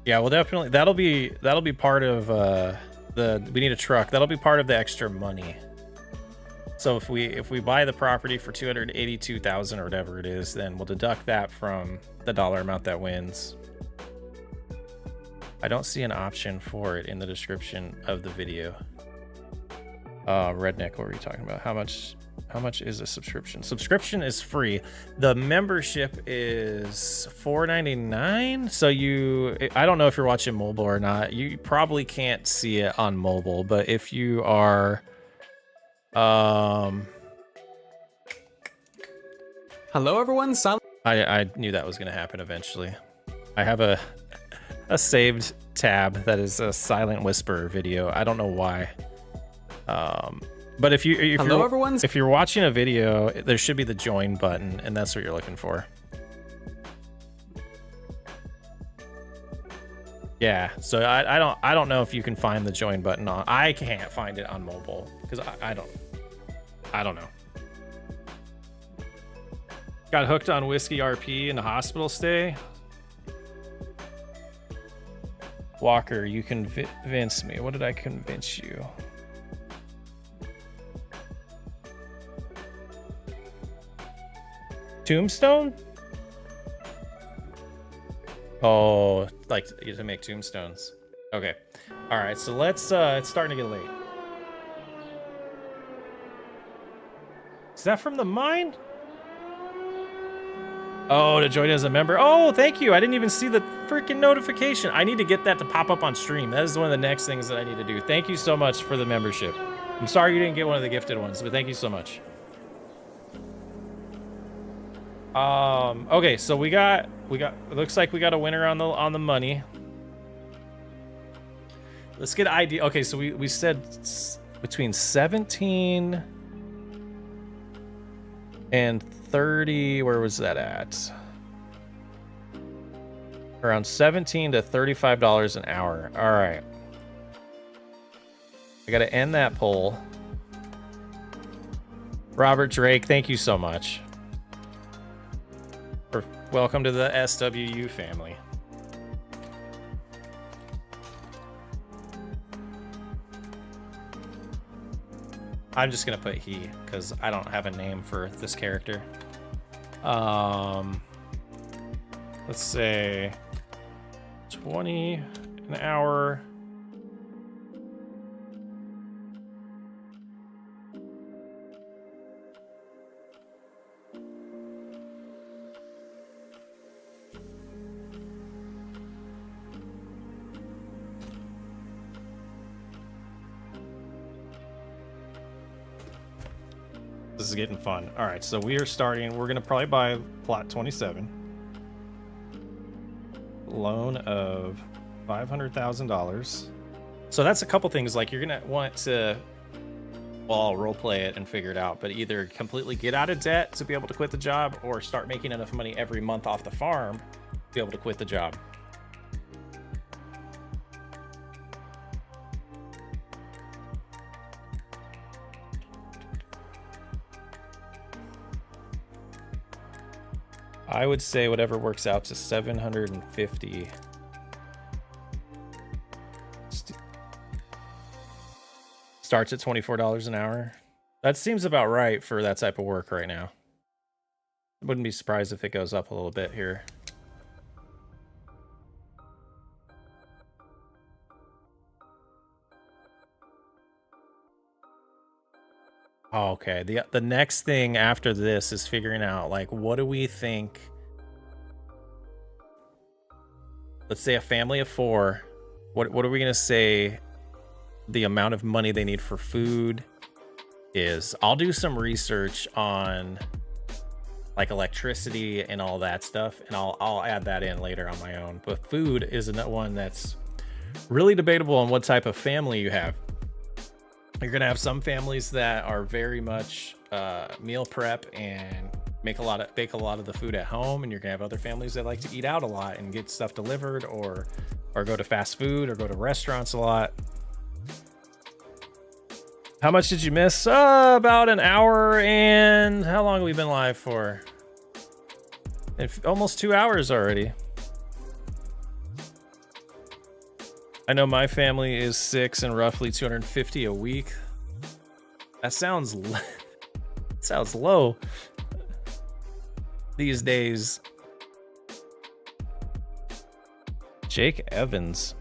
Yeah, well, definitely that'll be part of we need a truck. That'll be part of the extra money. So if we buy the property for 282,000 or whatever it is, then we'll deduct that from the dollar amount that wins. I don't see an option for it in the description of the video. Redneck, what were you talking about? How much is a subscription? Subscription is free. The membership is $4.99. So I don't know if you're watching mobile or not. You probably can't see it on mobile, but if you are Hello everyone. I knew that was going to happen eventually. I have a saved tab that is a Silent Whisper video. I don't know why. But if you're watching a video, there should be the join button, and that's what you're looking for. Yeah, so I don't know if you can find the join button on. I can't find it on mobile because I don't know. Got hooked on whiskey RP in the hospital stay. Walker, you convinced me. What did I convince you? Tombstone? Oh, like to make tombstones. Okay. All right, so let's it's starting to get late. Is that from the mine? Oh, to join as a member. Oh, thank you. I didn't even see the freaking notification. I need to get that to pop up on stream. That is one of the next things that I need to do. Thank you so much for the membership. I'm sorry you didn't get one of the gifted ones, but thank you so much. Okay, so we got it looks like we got a winner on the money. Let's get ID. Okay, so we said between 17 and 30, where was that at? Around $17 to $35 an hour. All right. I got to end that poll. Robert Drake, thank you so much. Welcome to the SWU family. I'm just gonna put he because I don't have a name for this character. Let's say 20 an hour. This is getting fun. All right, so we are starting. We're gonna probably buy plot 27. Loan of $500,000. So that's a couple things. Like you're gonna want to, well, I'll role play it and figure it out. But either completely get out of debt to be able to quit the job, or start making enough money every month off the farm to be able to quit the job. I would say whatever works out to 750. Starts at $24 an hour. That seems about right for that type of work right now. Wouldn't be surprised if it goes up a little bit here. Oh, okay. The next thing after this is figuring out, like, what do we think? Let's say a family of 4. What are we gonna say the amount of money they need for food is? I'll do some research on like electricity and all that stuff, and I'll add that in later on my own. But food is another one that's really debatable on what type of family you have. You're gonna have some families that are very much meal prep and bake a lot of the food at home, and you're gonna have other families that like to eat out a lot and get stuff delivered, or go to fast food or go to restaurants a lot. How much did you miss? About an hour, and how long have we been live for? Almost 2 hours already. I know my family is 6 and roughly 250 a week. That sounds sounds low these days. Jake Evans.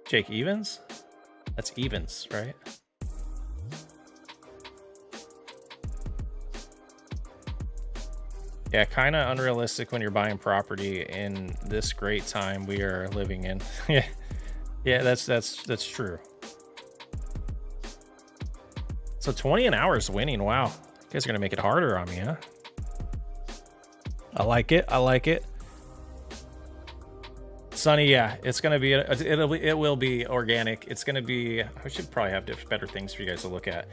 Jake Evans? That's Evans, right? Yeah, kind of unrealistic when you're buying property in this great time we are living in. Yeah, that's true. So 20 an hour is winning. Wow, you guys are gonna make it harder on me, huh? I like it. I like it. Sonny, yeah, it's gonna be it will be organic. It's gonna be. I should probably have better things for you guys to look at.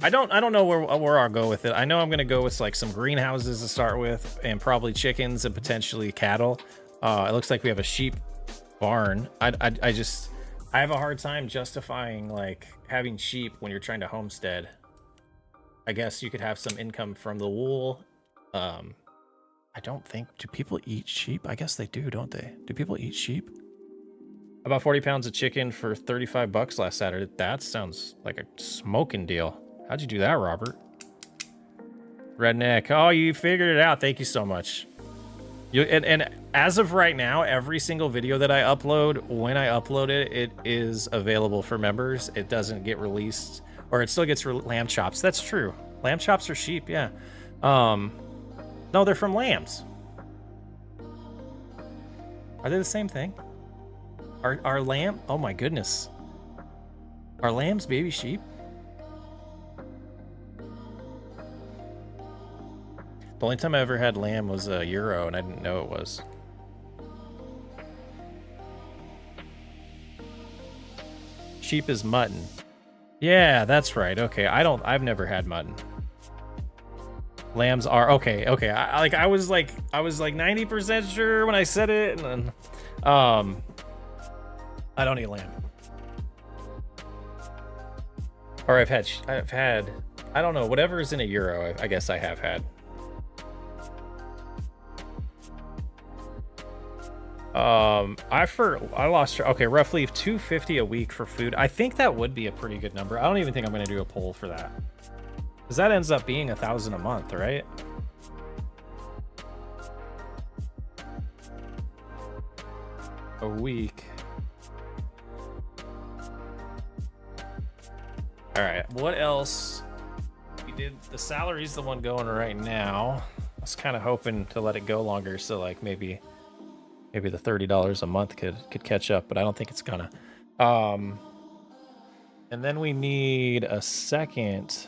I don't know where I'll go with it. I know I'm gonna go with like some greenhouses to start with, and probably chickens and potentially cattle. It looks like we have a sheep barn. I have a hard time justifying like having sheep when you're trying to homestead. I guess you could have some income from the wool. I don't think, do people eat sheep? I guess they do, don't they? Do people eat sheep? About 40 pounds of chicken for 35 bucks last Saturday. That sounds like a smoking deal. How'd you do that, Robert? Redneck. Oh, you figured it out. Thank you so much. And as of right now, every single video that I upload, when I upload it, it is available for members. It doesn't get released, or it still gets lamb chops. That's true. Lamb chops are sheep, yeah. No, they're from lambs. Are they the same thing? Are lamb? Oh my goodness. Are lambs baby sheep? The only time I ever had lamb was a Euro, and I didn't know it was. Sheep is mutton. Yeah, that's right. Okay, I've never had mutton. Lambs are okay. I was like 90% sure when I said it, and then I don't eat lamb. Or I've had I don't know, whatever is in a Euro, I guess I have had. I lost, okay, roughly 250 a week for food. I think that would be a pretty good number. I don't even think I'm going to do a poll for that, because that ends up being 1,000 a month, right? A week. All right, what else? We did the salary's the one going right now. I was kind of hoping to let it go longer, so like maybe the $30 a month could catch up, but I don't think it's gonna. And then we need a second.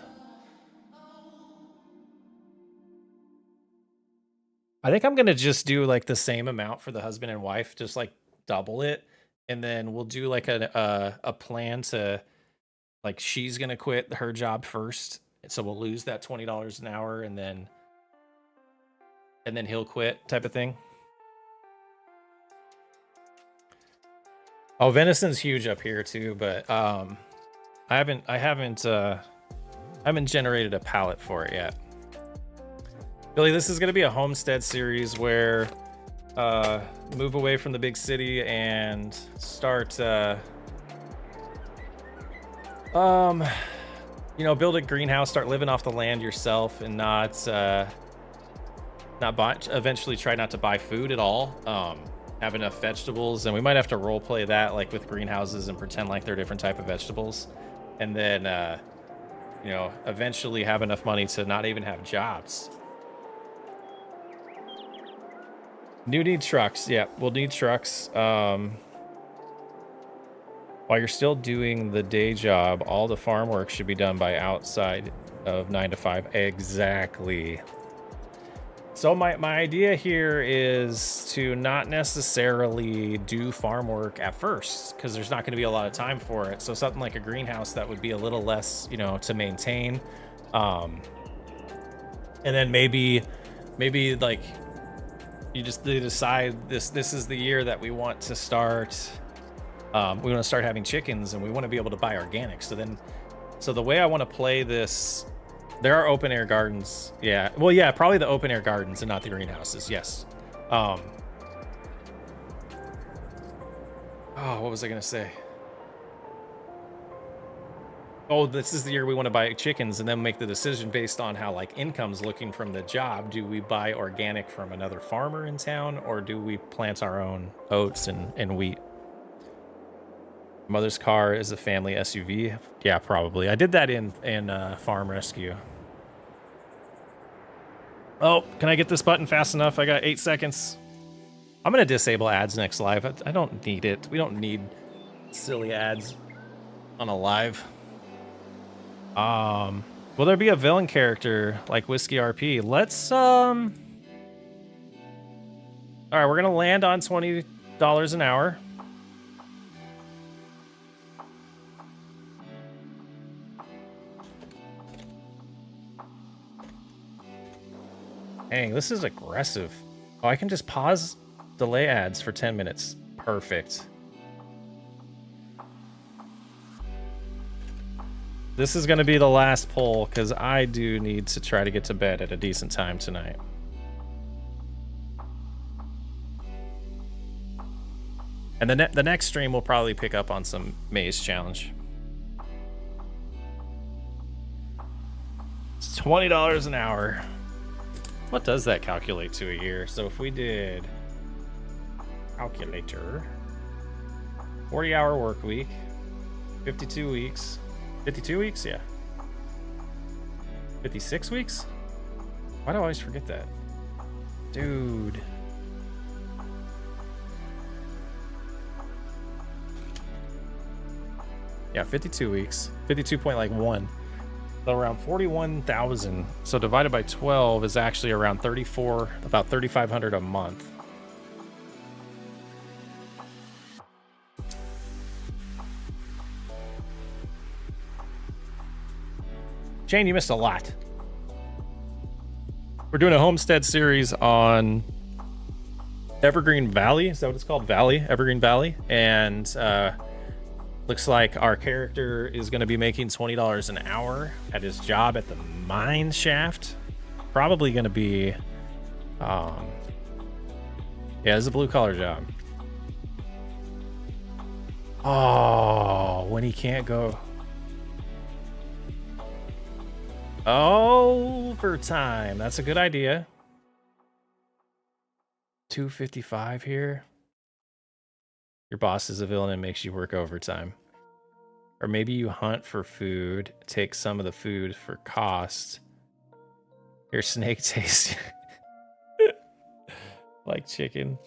I think I'm gonna just do like the same amount for the husband and wife, just like double it, and then we'll do like a plan to, like, she's gonna quit her job first, so we'll lose that $20 an hour, and then he'll quit, type of thing. Oh, venison's huge up here too, but I haven't generated a palette for it yet. Billy, this is gonna be a homestead series where move away from the big city and start build a greenhouse, start living off the land yourself, and not eventually try not to buy food at all. Have enough vegetables, and we might have to role play that like with greenhouses and pretend like they're different type of vegetables, and then you know, eventually have enough money to not even have jobs. Need trucks. Yeah, we'll need trucks. While you're still doing the day job, all the farm work should be done by outside of 9 to 5. Exactly. So my idea here is to not necessarily do farm work at first, because there's not going to be a lot of time for it. So something like a greenhouse that would be a little less, you know, to maintain. And then maybe like you just decide this is the year that we want to start. We want to start having chickens, and we want to be able to buy organic. So the way I want to play this. There are open air gardens. Yeah. Well, yeah, probably the open air gardens and not the greenhouses. Yes. Oh, what was I going to say? Oh, this is the year we want to buy chickens, and then make the decision based on how like income's looking from the job. Do we buy organic from another farmer in town, or do we plant our own oats and wheat? Mother's car is a family SUV. Yeah, probably. I did that in Farm Rescue. Oh, can I get this button fast enough? I got 8 seconds. I'm gonna disable ads next live. I don't need it. We don't need silly ads on a live. Will there be a villain character like Whiskey RP? Let's all right, we're gonna land on $20 an hour. Dang, this is aggressive. Oh, I can just pause delay ads for 10 minutes. Perfect. This is going to be the last poll, because I do need to try to get to bed at a decent time tonight. And the next stream will probably pick up on some maze challenge. It's $20 an hour. What does that calculate to a year? So if we did calculator, 40-hour work week, 52 weeks, 52 weeks? Yeah. 56 weeks? Why do I always forget that? Dude. Yeah, 52 weeks. 52.1. So around 41,000. So divided by 12 is actually around 34, about 3,500 a month. Shane, you missed a lot. We're doing a homestead series on Evergreen Valley. Is that what it's called? Evergreen Valley. And looks like our character is going to be making $20 an hour at his job at the mine shaft. Probably going to be, yeah, it's a blue collar job. Oh, when he can't go. Overtime. That's a good idea. 255 here. Your boss is a villain and makes you work overtime. Or maybe you hunt for food, take some of the food for cost. Your snake tastes like chicken.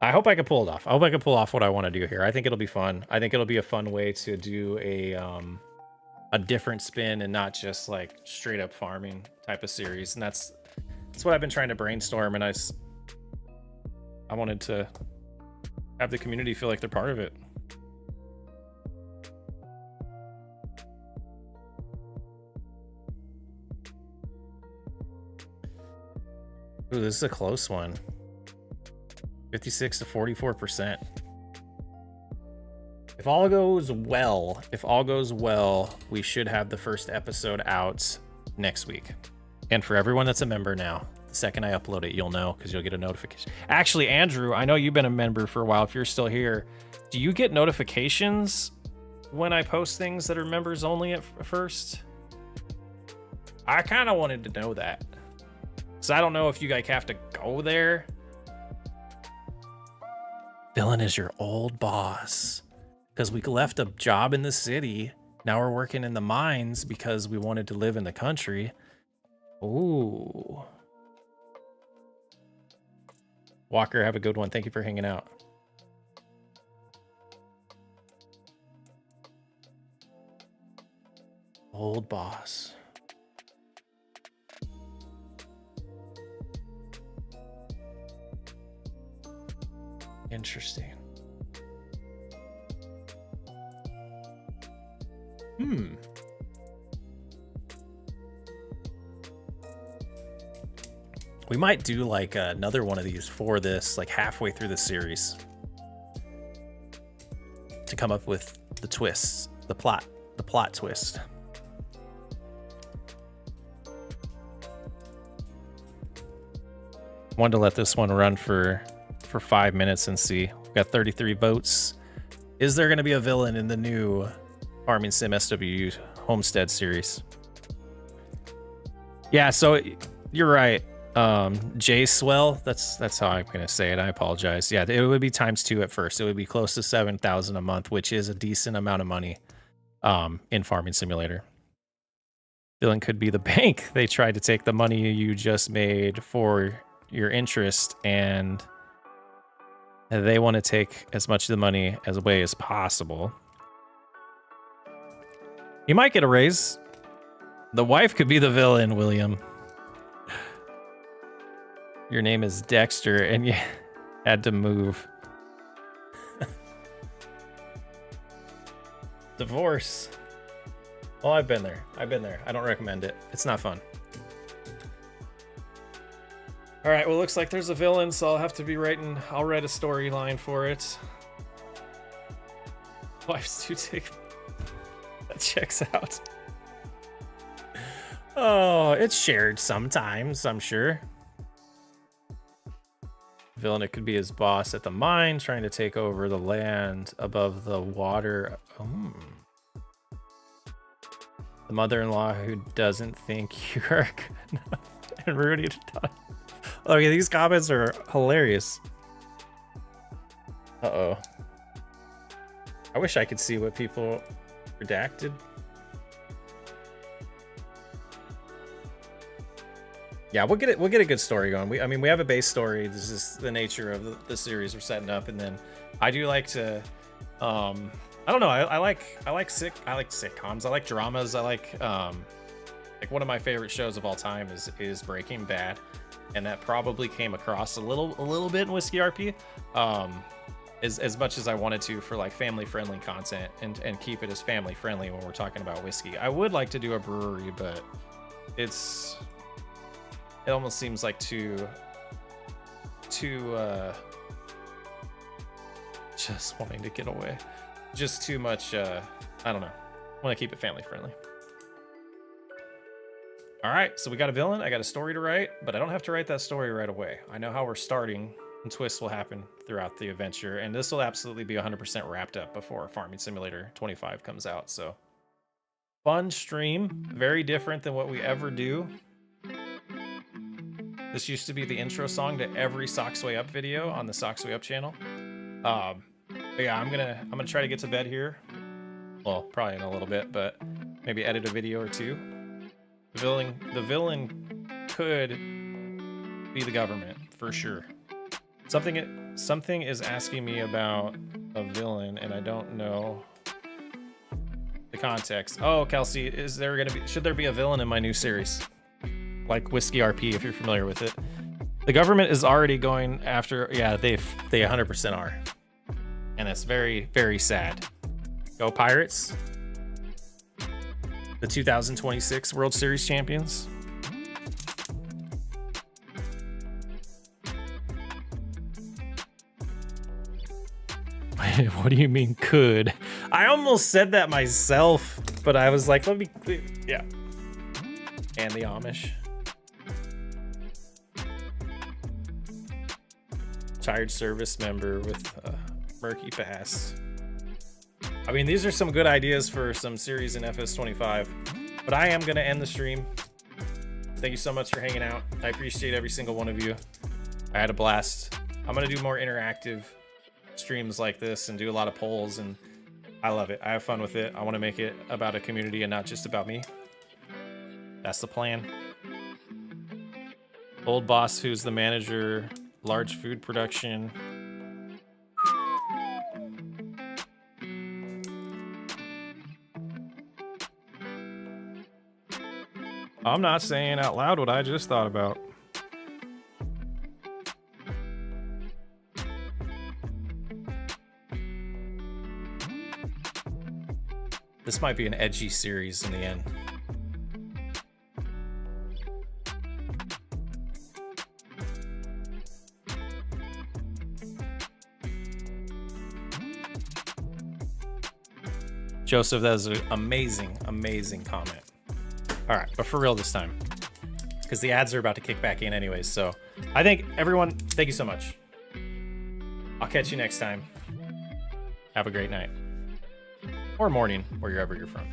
I hope I can pull it off. I hope I can pull off what I want to do here. I think it'll be fun. I think it'll be a fun way to do a different spin and not just like straight up farming type of series. And that's what I've been trying to brainstorm, and I wanted to have the community feel like they're part of it. Ooh, this is a close one. 56 to 44%. If all goes well, we should have the first episode out next week. And for everyone that's a member now, the second I upload it, you'll know, because you'll get a notification. Actually, Andrew, I know you've been a member for a while. If you're still here, do you get notifications when I post things that are members only at first? I kind of wanted to know that. So I don't know if you like have to go there. Villain is your old boss. Because we left a job in the city. Now we're working in the mines because we wanted to live in the country. Ooh. Walker, have a good one. Thank you for hanging out. Old boss. Interesting. We might do like another one of these for this, like halfway through the series, to come up with the twists, the plot twist. Wanted to let this one run for 5 minutes and see. We've got 33 votes. Is there going to be a villain in the new Farming Sim SW Homestead series? Yeah, so you're right. J Swell, that's how I'm gonna say it. I apologize. Yeah, it would be ×2 at first. It would be close to 7,000 a month, which is a decent amount of money in Farming Simulator. Villain could be the bank. They tried to take the money you just made for your interest, and they want to take as much of the money away as possible. You might get a raise. The wife could be the villain, William. Your name is Dexter, and you had to move. Divorce. Oh, I've been there. I don't recommend it. It's not fun. All right, well, looks like there's a villain, so I'll write a storyline for it. Wife's too take. That checks out. Oh, it's shared sometimes, I'm sure. Villain, it could be his boss at the mine trying to take over the land above the water. The mother-in-law who doesn't think you are good enough and Rudy to talk. Okay, these comments are hilarious. Uh-oh. I wish I could see what people redacted. Yeah, we'll get a good story going. We have a base story. This is the nature of the series we're setting up, and then I do like to, I don't know. I like sitcoms. I like dramas. I like one of my favorite shows of all time is Breaking Bad, and that probably came across a little bit in Whiskey RP, as much as I wanted to for like family friendly content and keep it as family friendly when we're talking about whiskey. I would like to do a brewery, but it almost seems like too just wanting to get away. Just too much, I don't know. I want to keep it family friendly. All right, so we got a villain. I got a story to write, but I don't have to write that story right away. I know how we're starting, and twists will happen throughout the adventure, and this will absolutely be 100% wrapped up before Farming Simulator 25 comes out. So fun stream, very different than what we ever do. This used to be the intro song to every Socksway Up video on the Socksway Up channel. But yeah, I'm gonna try to get to bed here. Well, probably in a little bit, but maybe edit a video or two. The villain could be the government for sure. Something is asking me about a villain, and I don't know the context. Oh, Kelsey, should there be a villain in my new series? Like Whiskey RP, if you're familiar with it. The government is already going after, yeah, they 100% are. And it's very, very sad. Go Pirates. The 2026 World Series champions. What do you mean could? I almost said that myself, but I was like, yeah. And the Amish. Retired service member with a murky past. I mean, these are some good ideas for some series in FS25, but I am going to end the stream. Thank you so much for hanging out. I appreciate every single one of you. I had a blast. I'm gonna do more interactive streams like this and do a lot of polls, and I love it. I have fun with it. I want to make it about a community and not just about me. That's the plan. Old boss, who's the manager, large food production. I'm not saying out loud what I just thought about. This might be an edgy series in the end. Joseph, that is an amazing, amazing comment. All right, but for real this time, because the ads are about to kick back in anyways. So I think everyone, thank you so much. I'll catch you next time. Have a great night or morning, wherever you're from.